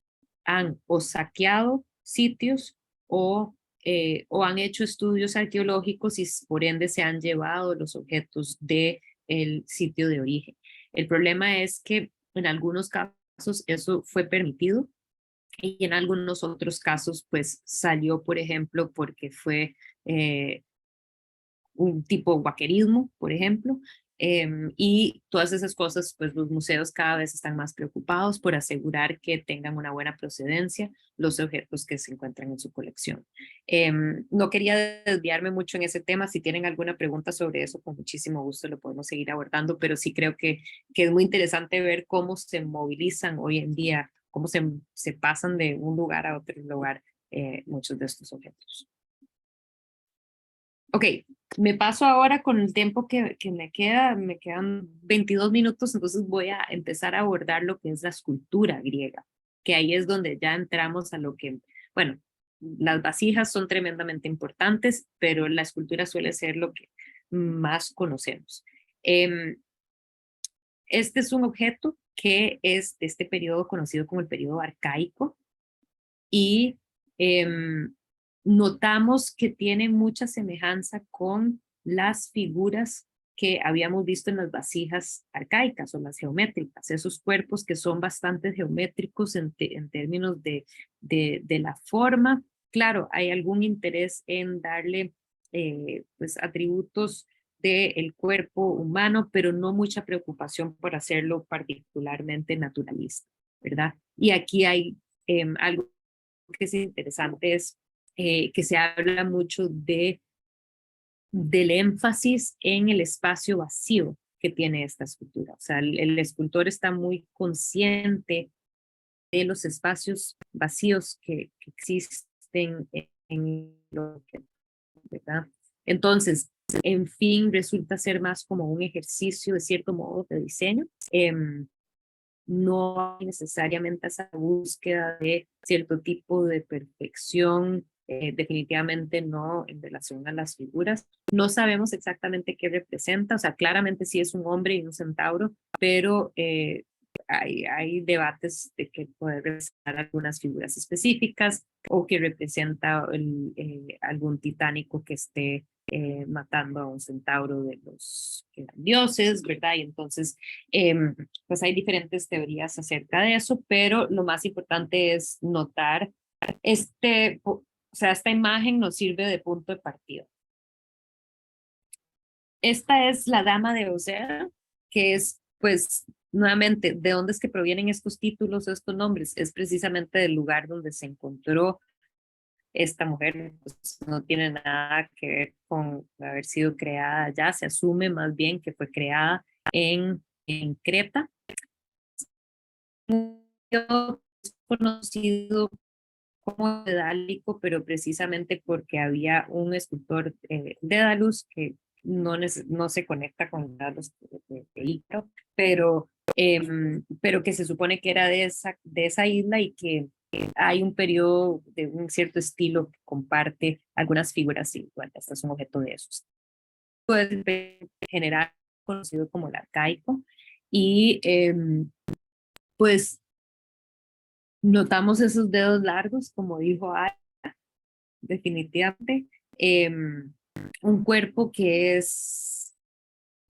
han o saqueado sitios o han hecho estudios arqueológicos y por ende se han llevado los objetos del sitio de origen. El problema es que en algunos casos eso fue permitido y en algunos otros casos pues salió, por ejemplo, porque fue un tipo guaquerismo, por ejemplo, y todas esas cosas, pues los museos cada vez están más preocupados por asegurar que tengan una buena procedencia los objetos que se encuentran en su colección. No quería desviarme mucho en ese tema, si tienen alguna pregunta sobre eso, con muchísimo gusto lo podemos seguir abordando, pero sí creo que es muy interesante ver cómo se movilizan hoy en día, cómo se pasan de un lugar a otro lugar muchos de estos objetos. Ok, me paso ahora con el tiempo que me quedan 22 minutos, entonces voy a empezar a abordar lo que es la escultura griega, que ahí es donde ya entramos a lo que, bueno, las vasijas son tremendamente importantes, pero la escultura suele ser lo que más conocemos. Este es un objeto que es de este periodo conocido como el periodo arcaico y notamos que tiene mucha semejanza con las figuras que habíamos visto en las vasijas arcaicas o las geométricas, esos cuerpos que son bastante geométricos en términos de la forma. Claro, hay algún interés en darle pues, atributos del cuerpo humano, pero no mucha preocupación por hacerlo particularmente naturalista, ¿verdad? Y aquí hay algo que es interesante, es que se habla mucho del énfasis en el espacio vacío que tiene esta escultura. O sea, el escultor está muy consciente de los espacios vacíos que existen en lo que, ¿verdad? Entonces, en fin, resulta ser más como un ejercicio de cierto modo de diseño. No hay necesariamente esa búsqueda de cierto tipo de perfección, definitivamente no en relación a las figuras. No sabemos exactamente qué representa, o sea, claramente sí es un hombre y un centauro, pero hay debates de que puede representar algunas figuras específicas o que representa algún titánico que esté matando a un centauro de los que eran dioses, ¿verdad? Y entonces, pues hay diferentes teorías acerca de eso, pero lo más importante es notar o sea, esta imagen nos sirve de punto de partida. Esta es la dama de Osea, que es, pues, nuevamente, ¿de dónde es que provienen estos títulos, estos nombres? Es precisamente del lugar donde se encontró esta mujer, pues, no tiene nada que ver con haber sido creada allá, se asume más bien que fue creada en Creta. Es conocido como Dedálico, pero precisamente porque había un escultor Dédalus que no se conecta con Dédalus de Ícaro, pero que se supone que era de esa isla y que hay un periodo de un cierto estilo que comparte algunas figuras igual. Este es un objeto de esos. Puede generar conocido como el arcaico y pues notamos esos dedos largos, como dijo Ari, definitivamente. Un cuerpo que es,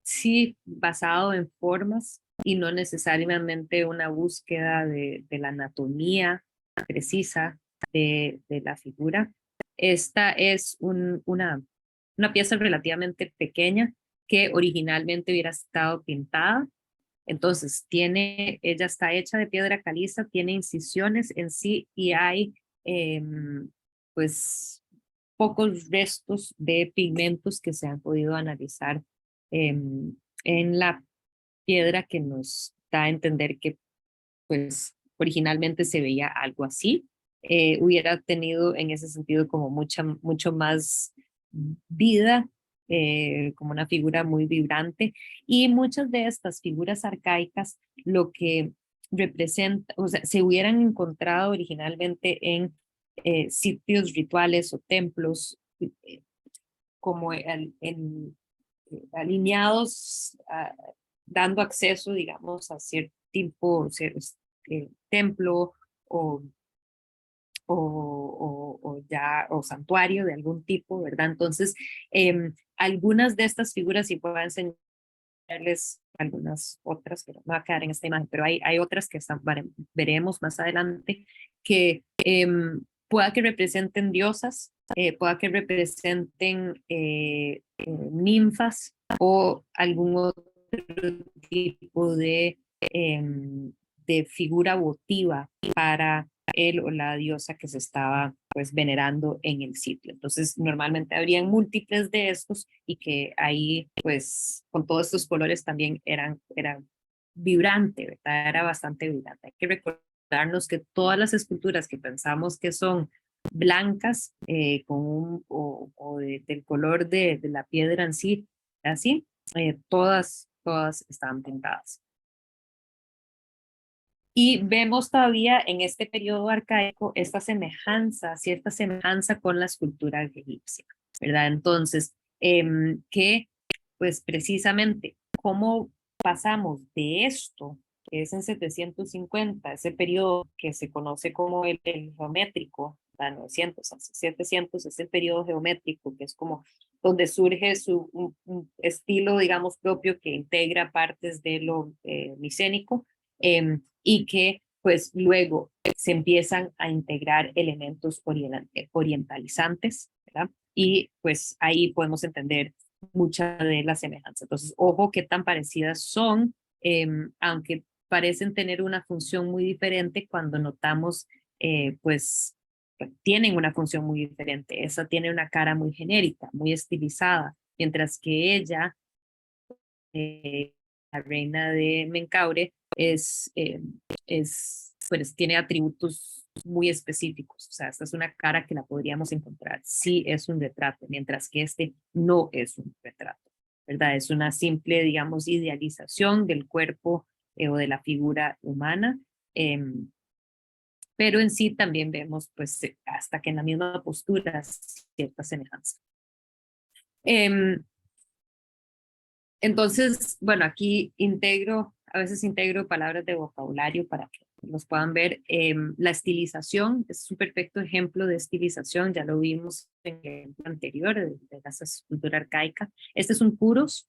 sí, basado en formas y no necesariamente una búsqueda de la anatomía precisa de la figura. Esta es una pieza relativamente pequeña que originalmente hubiera estado pintada. Entonces, ella está hecha de piedra caliza, tiene incisiones en sí y hay, pues, pocos restos de pigmentos que se han podido analizar en la piedra que nos da a entender que, pues, originalmente se veía algo así. Hubiera tenido en ese sentido como mucho más vida, como una figura muy vibrante. Y muchas de estas figuras arcaicas lo que representa, o sea, se hubieran encontrado originalmente en sitios rituales o templos, como alineados, dando acceso, digamos, a cierto tipo, templo o, o santuario de algún tipo, ¿verdad? Entonces, algunas de estas figuras, y puedo enseñarles algunas otras, pero no va a quedar en esta imagen, pero hay otras que veremos más adelante, que pueda que representen diosas, pueda que representen ninfas o algún otro tipo de figura votiva para él o la diosa que se estaba pues venerando en el sitio. Entonces normalmente habrían múltiples de estos y que ahí pues con todos estos colores también eran vibrante, ¿verdad? Era bastante vibrante. Hay que recordarnos que todas las esculturas que pensamos que son blancas del color de la piedra en sí, así, todas estaban pintadas. Y vemos todavía en este periodo arcaico esta semejanza, cierta semejanza con la escultura egipcia, ¿verdad? Entonces, que pues precisamente cómo pasamos de esto, que es en 750, ese periodo que se conoce como el geométrico, a 900, a 700, es el periodo geométrico, que es como donde surge un estilo, digamos, propio que integra partes de lo micénico, y que pues luego se empiezan a integrar elementos orientalizantes, ¿verdad? Y pues ahí podemos entender mucha de la semejanza. Entonces, ojo qué tan parecidas son, aunque parecen tener una función muy diferente cuando notamos, pues, tienen una función muy diferente. Esa tiene una cara muy genérica, muy estilizada, mientras que ella, la reina de Menkaure, pues tiene atributos muy específicos. O sea, esta es una cara que la podríamos encontrar. Sí es un retrato, mientras que este no es un retrato, ¿verdad? Es una simple, digamos, idealización del cuerpo o de la figura humana. Pero en sí también vemos, pues, hasta que en la misma postura, cierta semejanza. Entonces, bueno, aquí integro a veces integro palabras de vocabulario para que los puedan ver. La estilización es un perfecto ejemplo de estilización, ya lo vimos en el ejemplo anterior de la escultura arcaica. Este es un kuros.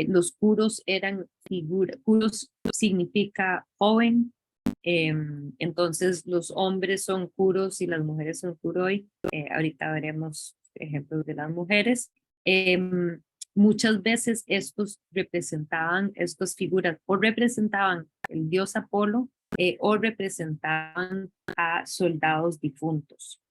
Los kuros eran figuras, kuros significa joven, entonces los hombres son kuros y las mujeres son kuroi. Ahorita veremos ejemplos de las mujeres. Muchas veces estas figuras o representaban el dios Apolo o representaban a soldados difuntos.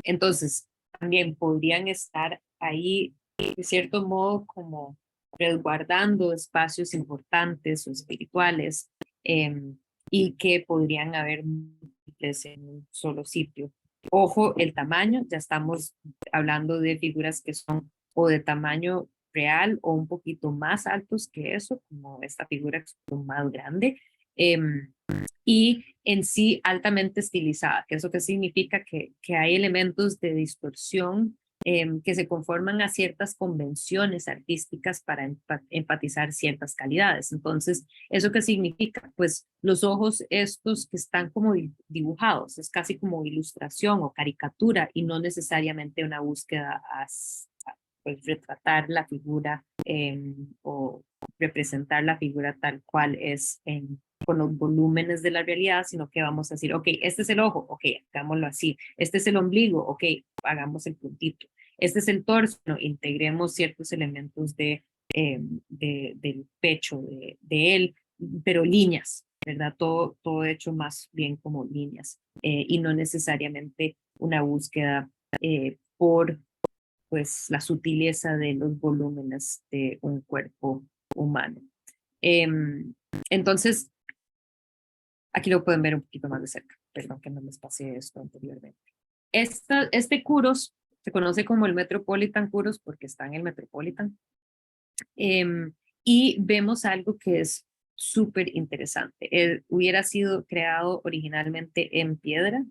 Entonces, también podrían estar ahí, de cierto modo, como resguardando espacios importantes o espirituales y que podrían haber múltiples en un solo sitio. Ojo, el tamaño, ya estamos hablando de figuras que son o de tamaño real o un poquito más altos que eso, como esta figura que es más grande, y en sí altamente estilizada, que eso que significa que hay elementos de distorsión que se conforman a ciertas convenciones artísticas para enfatizar ciertas calidades. Entonces, ¿eso qué significa? Pues los ojos estos que están como dibujados, es casi como ilustración o caricatura y no necesariamente una búsqueda a pues, retratar la figura o representar la figura tal cual es con los volúmenes de la realidad, sino que vamos a decir, ok, este es el ojo, ok, hagámoslo así, este es el ombligo, ok, hagamos el puntito, este es el torso, no, integremos ciertos elementos del pecho de él, pero líneas, ¿verdad? Todo hecho más bien como líneas y no necesariamente una búsqueda por pues la sutileza de los volúmenes de un cuerpo humano. Entonces, aquí lo pueden ver un poquito más de cerca. Perdón que no les pasé esto anteriormente. Este Kuros se conoce como el Metropolitan Kuros porque está en el Metropolitan. Y vemos algo que es súper interesante. Hubiera sido creado originalmente en piedra.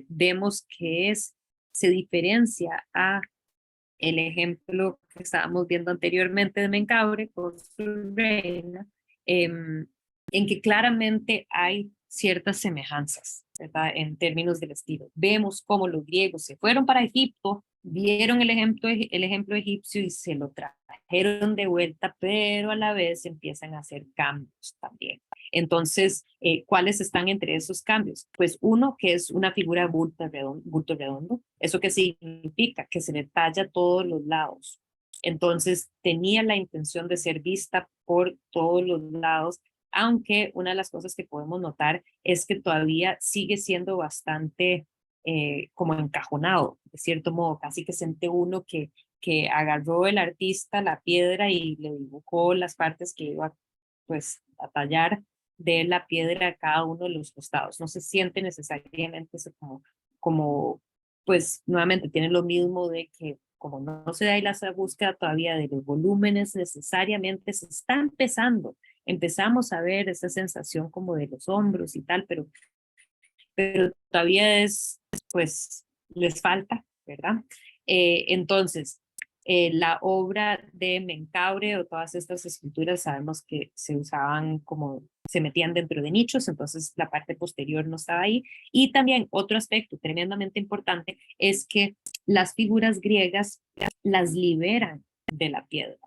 Vemos que se diferencia a el ejemplo que estábamos viendo anteriormente de Menkaure con su reina, en que claramente hay ciertas semejanzas, ¿verdad? En términos del estilo. Vemos cómo los griegos se fueron para Egipto, vieron el ejemplo egipcio y se lo trajeron de vuelta, pero a la vez empiezan a hacer cambios también. Entonces, ¿cuáles están entre esos cambios? Pues uno, que es una figura bulto redondo. ¿Eso qué significa? Que se le talla todos los lados. Entonces, tenía la intención de ser vista por todos los lados, aunque una de las cosas que podemos notar es que todavía sigue siendo bastante como encajonado, de cierto modo, casi que siente uno que agarró el artista la piedra y le dibujó las partes que iba pues a tallar de la piedra a cada uno de los costados. No se siente necesariamente eso como pues nuevamente tiene lo mismo de que como no se da ahí la búsqueda todavía de los volúmenes necesariamente, se está empezamos a ver esa sensación como de los hombros y tal, pero todavía pues, les falta, ¿verdad? Entonces, la obra de Menkaure o todas estas esculturas sabemos que se usaban se metían dentro de nichos, entonces la parte posterior no estaba ahí. Y también otro aspecto tremendamente importante es que las figuras griegas las liberan de la piedra.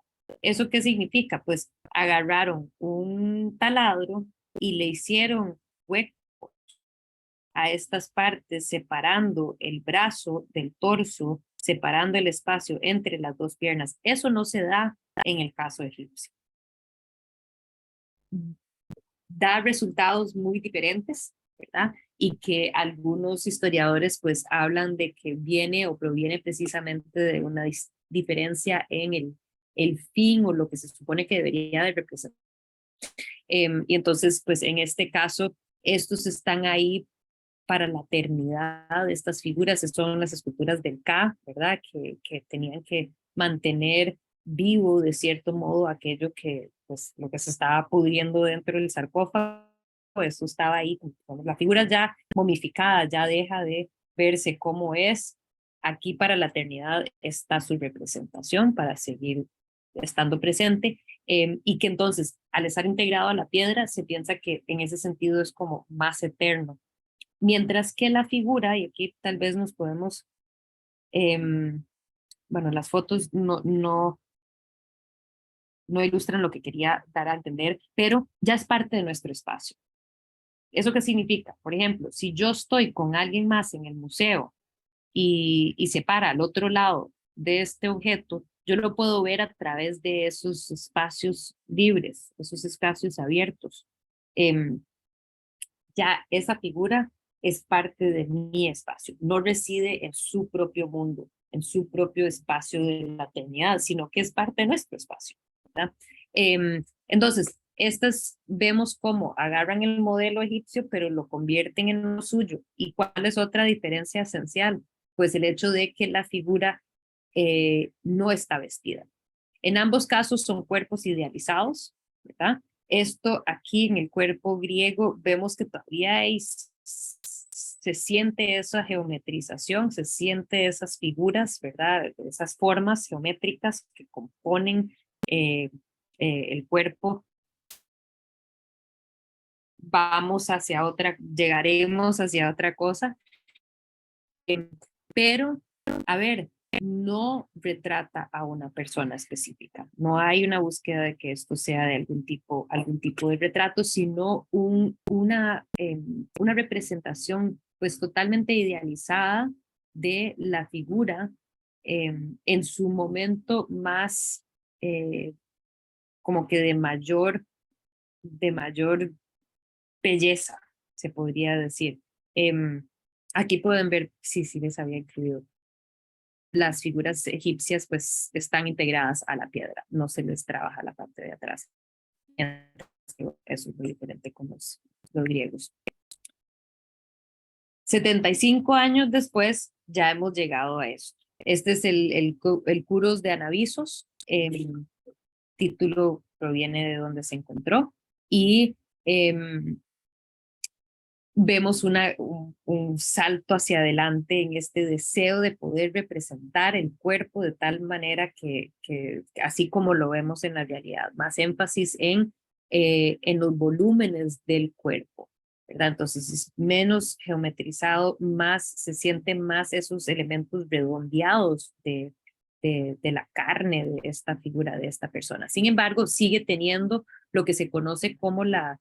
¿Eso qué significa? Pues agarraron un taladro y le hicieron hueco a estas partes, separando el brazo del torso, separando el espacio entre las dos piernas. Eso no se da en el caso egipcio. Da resultados muy diferentes, ¿verdad? Y que algunos historiadores pues hablan de que viene o proviene precisamente de una diferencia en el fin o lo que se supone que debería de representar. Y entonces pues en este caso estos están ahí para la eternidad. Estas figuras son las esculturas del Ka, ¿verdad? Que tenían que mantener vivo de cierto modo aquello que, pues, lo que se estaba pudriendo dentro del sarcófago, eso estaba ahí. La figura ya momificada, ya deja de verse como es. Aquí para la eternidad está su representación para seguir estando presente, y que entonces al estar integrado a la piedra se piensa que en ese sentido es como más eterno. Mientras que la figura, y aquí tal vez nos podemos, bueno, las fotos no ilustran lo que quería dar a entender, pero ya es parte de nuestro espacio. ¿Eso qué significa? Por ejemplo, si yo estoy con alguien más en el museo y se para al otro lado de este objeto, yo lo puedo ver a través de esos espacios libres, esos espacios abiertos. Ya esa figura es parte de mi espacio, no reside en su propio mundo, en su propio espacio de la eternidad, sino que es parte de nuestro espacio, ¿verdad? Entonces, estas vemos cómo agarran el modelo egipcio, pero lo convierten en lo suyo. ¿Y cuál es otra diferencia esencial? Pues el hecho de que la figura no está vestida. En ambos casos son cuerpos idealizados, ¿verdad? Esto aquí en el cuerpo griego vemos que todavía se siente esa geometrización, se siente esas figuras, ¿verdad? Esas formas geométricas que componen el cuerpo. Vamos hacia otra, llegaremos hacia otra cosa, pero a ver, no retrata a una persona específica. No hay una búsqueda de que esto sea de algún tipo de retrato, sino una representación pues totalmente idealizada de la figura en su momento más como que de mayor belleza, se podría decir. Aquí pueden ver, sí les había incluido las figuras egipcias pues están integradas a la piedra, no se les trabaja la parte de atrás. Eso es muy diferente con los griegos. 75 años después ya hemos llegado a esto. Este es el Kuros de Anavisos. El título proviene de donde se encontró y vemos un salto hacia adelante en este deseo de poder representar el cuerpo de tal manera que así como lo vemos en la realidad, más énfasis en los volúmenes del cuerpo, ¿verdad? Entonces es menos geometrizado, más se sienten más esos elementos redondeados de la carne de esta figura, de esta persona. Sin embargo, sigue teniendo lo que se conoce como la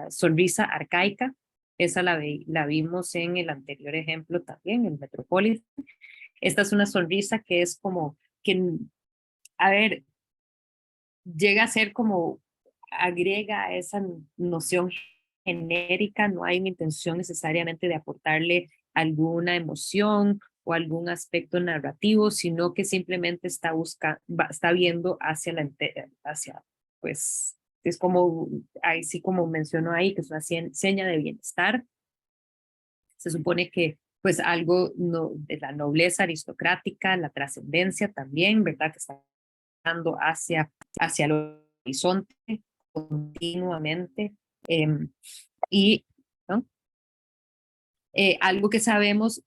sonrisa arcaica. Esa la vimos en el anterior ejemplo también, el Metropolitan. Esta es una sonrisa que es como que, a ver, llega a ser como, agrega esa noción genérica, no hay una intención necesariamente de aportarle alguna emoción o algún aspecto narrativo, sino que simplemente está viendo hacia, pues, es como, así como mencionó ahí, que es una seña de bienestar. Se supone que pues algo de la nobleza aristocrática, la trascendencia también, ¿verdad? Que está dando hacia el horizonte continuamente. Y ¿no? Algo que sabemos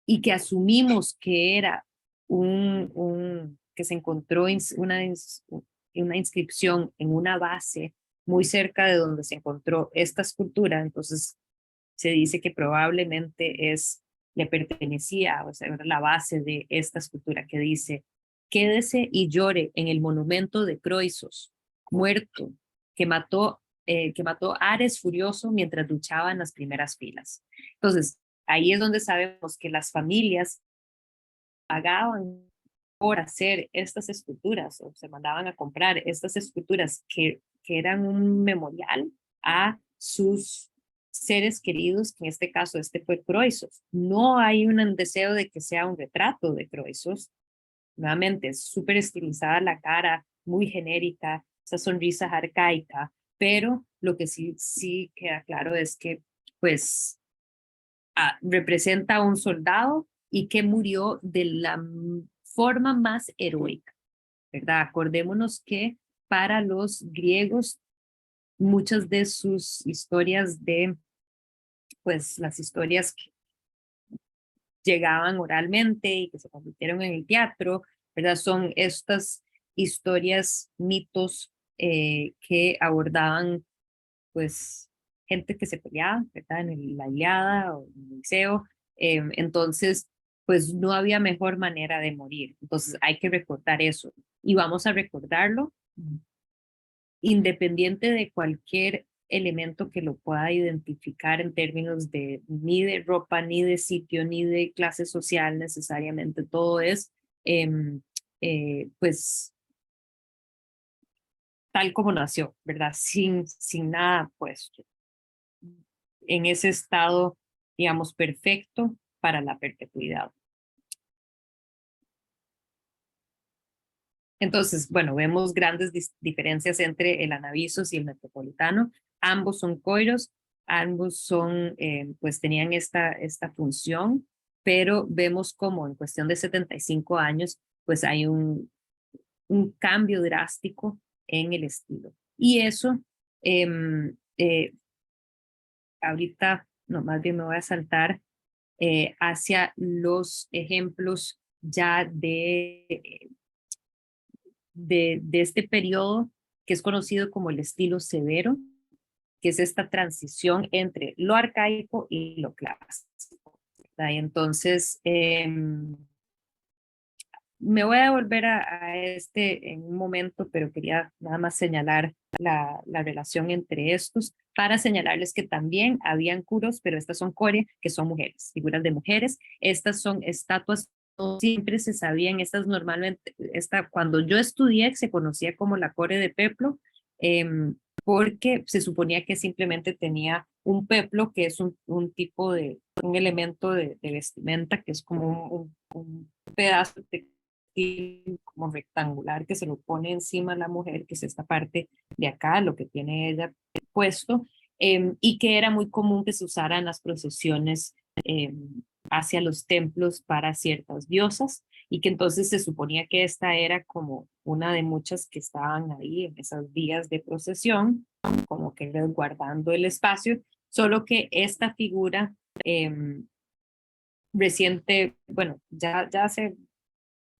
y que asumimos que era que se encontró una inscripción en una base muy cerca de donde se encontró esta escultura, entonces se dice que probablemente le pertenecía, o sea, era la base de esta escultura que dice: quédese y llore en el monumento de Croesus, muerto, que mató Ares furioso mientras luchaba en las primeras filas. Entonces, ahí es donde sabemos que las familias pagaban por hacer estas esculturas o se mandaban a comprar estas esculturas que eran un memorial a sus seres queridos, que en este caso fue Croesus. No hay un deseo de que sea un retrato de Croesus. Nuevamente, es súper estilizada la cara, muy genérica, esa sonrisa arcaica, pero lo que sí queda claro es que pues representa a un soldado y que murió de la forma más heroica, ¿verdad? Acordémonos que para los griegos muchas de sus historias pues las historias que llegaban oralmente y que se convirtieron en el teatro, ¿verdad? Son estas historias, mitos que abordaban pues gente que se peleaba, ¿verdad? La Ilíada o en el Liceo. Entonces, pues no había mejor manera de morir. Entonces hay que recordar eso. Y vamos a recordarlo independiente de cualquier elemento que lo pueda identificar en términos de ni de ropa, ni de sitio, ni de clase social necesariamente. Todo es, pues, tal como nació, ¿verdad? Sin nada puesto. En ese estado, digamos, perfecto para la perpetuidad. Entonces, bueno, vemos grandes diferencias entre el Anavisos y el Metropolitano. Ambos son coiros, ambos son, pues tenían esta función, pero vemos como en cuestión de 75 años, pues hay un cambio drástico en el estilo. Y eso, ahorita, no, más bien me voy a saltar hacia los ejemplos ya de este periodo que es conocido como el estilo severo, que es esta transición entre lo arcaico y lo clásico. ¿Verdad? Entonces, me voy a volver a este en un momento, pero quería nada más señalar la relación entre estos para señalarles que también habían curos, pero estas son core, que son mujeres, figuras de mujeres. Estas son estatuas, no siempre se sabían, estas normalmente, cuando yo estudié se conocía como la core de peplo, porque se suponía que simplemente tenía un peplo, que es un tipo de, un elemento de vestimenta, que es como un pedazo de como rectangular que se lo pone encima a la mujer, que es esta parte de acá, lo que tiene ella puesto, y que era muy común que se usara en las procesiones hacia los templos para ciertas diosas, y que entonces se suponía que esta era como una de muchas que estaban ahí en esas vías de procesión, como que resguardando el espacio, solo que esta figura reciente, bueno, ya hace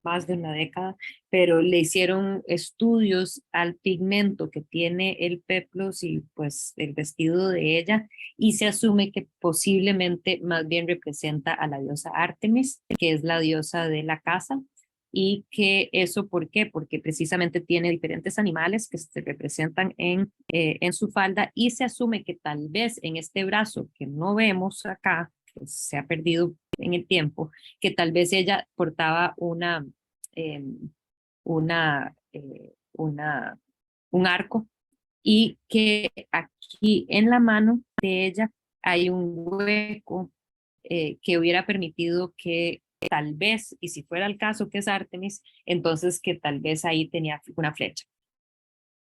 más de una década, pero le hicieron estudios al pigmento que tiene el peplos y pues el vestido de ella, y se asume que posiblemente más bien representa a la diosa Artemis, que es la diosa de la casa, y que eso, ¿por qué? Porque precisamente tiene diferentes animales que se representan en su falda, y se asume que tal vez en este brazo que no vemos acá, que se ha perdido en el tiempo, que tal vez ella portaba eh, un arco, y que aquí en la mano de ella hay un hueco que hubiera permitido que tal vez, y si fuera el caso que es Artemis, entonces que tal vez ahí tenía una flecha.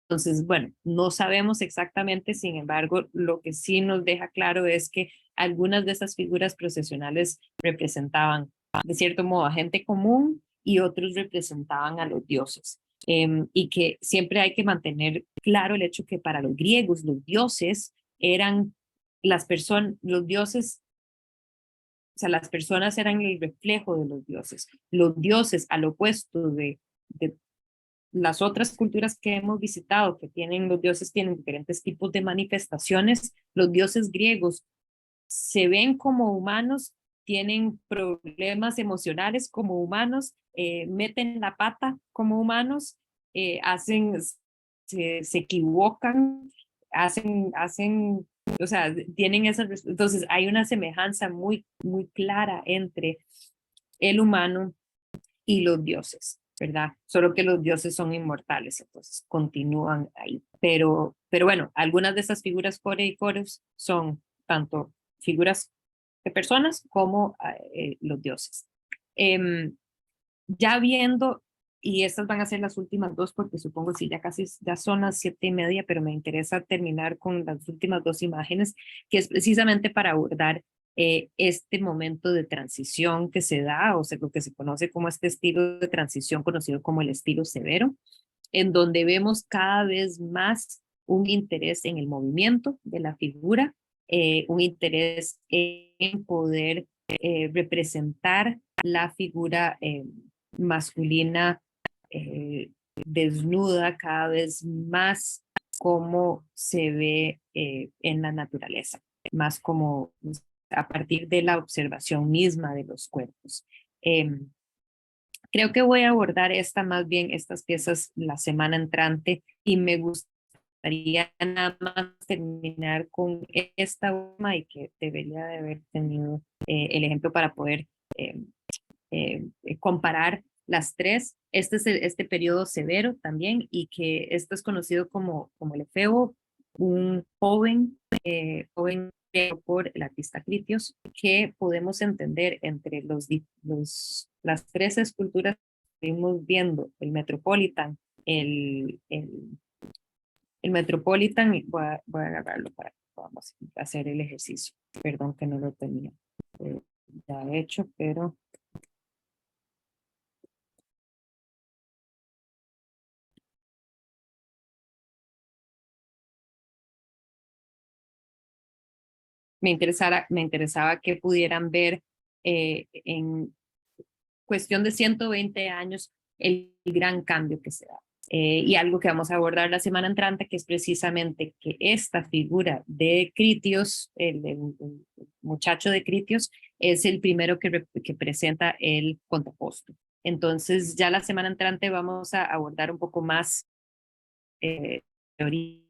Entonces, bueno, no sabemos exactamente, sin embargo, lo que sí nos deja claro es que algunas de esas figuras procesionales representaban, de cierto modo, a gente común, y otros representaban a los dioses. Y que siempre hay que mantener claro el hecho que para los griegos los dioses eran las personas, los dioses, o sea, las personas eran el reflejo de los dioses. Los dioses, al opuesto de las otras culturas que hemos visitado, que tienen, los dioses tienen diferentes tipos de manifestaciones, los dioses griegos se ven como humanos, tienen problemas emocionales como humanos, meten la pata como humanos, se equivocan, o sea, tienen esas, entonces hay una semejanza muy clara entre el humano y los dioses, ¿verdad? Solo que los dioses son inmortales, entonces continúan ahí. Pero bueno, algunas de esas figuras core y coros son tanto figuras de personas como los dioses. Ya viendo, y estas van a ser las últimas dos, porque supongo que sí, ya casi ya son las 7:30, pero me interesa terminar con las últimas dos imágenes, que es precisamente para abordar este momento de transición que se da, o sea, lo que se conoce como este estilo de transición conocido como el estilo severo, en donde vemos cada vez más un interés en el movimiento de la figura, un interés en poder representar la figura masculina desnuda cada vez más como se ve en la naturaleza, más como a partir de la observación misma de los cuerpos. Creo que voy a abordar más bien estas piezas la semana entrante y me gustaría nada más terminar con esta última y que debería de haber tenido el ejemplo para poder comparar las tres. Este es este periodo severo también y que esto es conocido como el efebo, un joven por el artista Critios, que podemos entender entre las tres esculturas que estuvimos viendo, el Metropolitan, el Metropolitan, voy a agarrarlo para que podamos hacer el ejercicio. Perdón que no lo tenía ya hecho, pero me interesaba que pudieran ver en cuestión de 120 años el gran cambio que se da. Y algo que vamos a abordar la semana entrante, que es precisamente que esta figura de Critios, el muchacho de Critios, es el primero que presenta el contraposto. Entonces ya la semana entrante vamos a abordar un poco más teoría.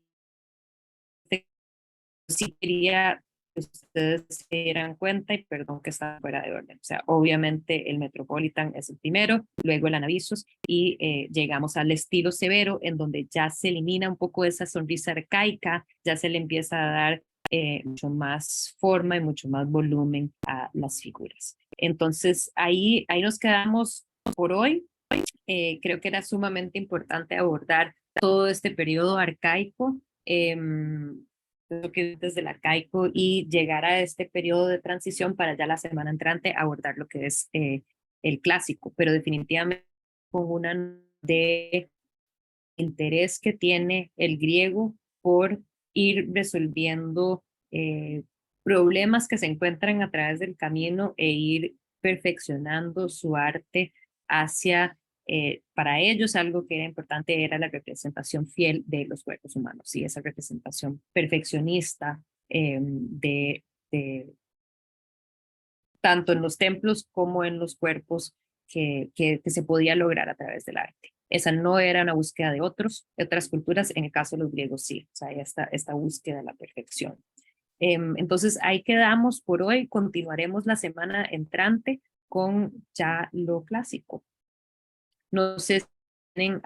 Sí quería que ustedes se dieran cuenta, y perdón que está fuera de orden. O sea, obviamente el Metropolitan es el primero, luego el Anavisos, y llegamos al estilo severo, en donde ya se elimina un poco esa sonrisa arcaica, ya se le empieza a dar mucho más forma y mucho más volumen a las figuras. Entonces, ahí nos quedamos por hoy. Creo que era sumamente importante abordar todo este periodo arcaico, que desde el arcaico, y llegar a este periodo de transición para ya la semana entrante abordar lo que es el clásico, pero definitivamente con una de interés que tiene el griego por ir resolviendo problemas que se encuentran a través del camino e ir perfeccionando su arte hacia, para ellos algo que era importante era la representación fiel de los cuerpos humanos y esa representación perfeccionista de tanto en los templos como en los cuerpos que se podía lograr a través del arte. Esa no era una búsqueda de otras culturas, en el caso de los griegos sí, o sea, esta búsqueda de la perfección. Entonces ahí quedamos por hoy, continuaremos la semana entrante con ya lo clásico. No sé si tienen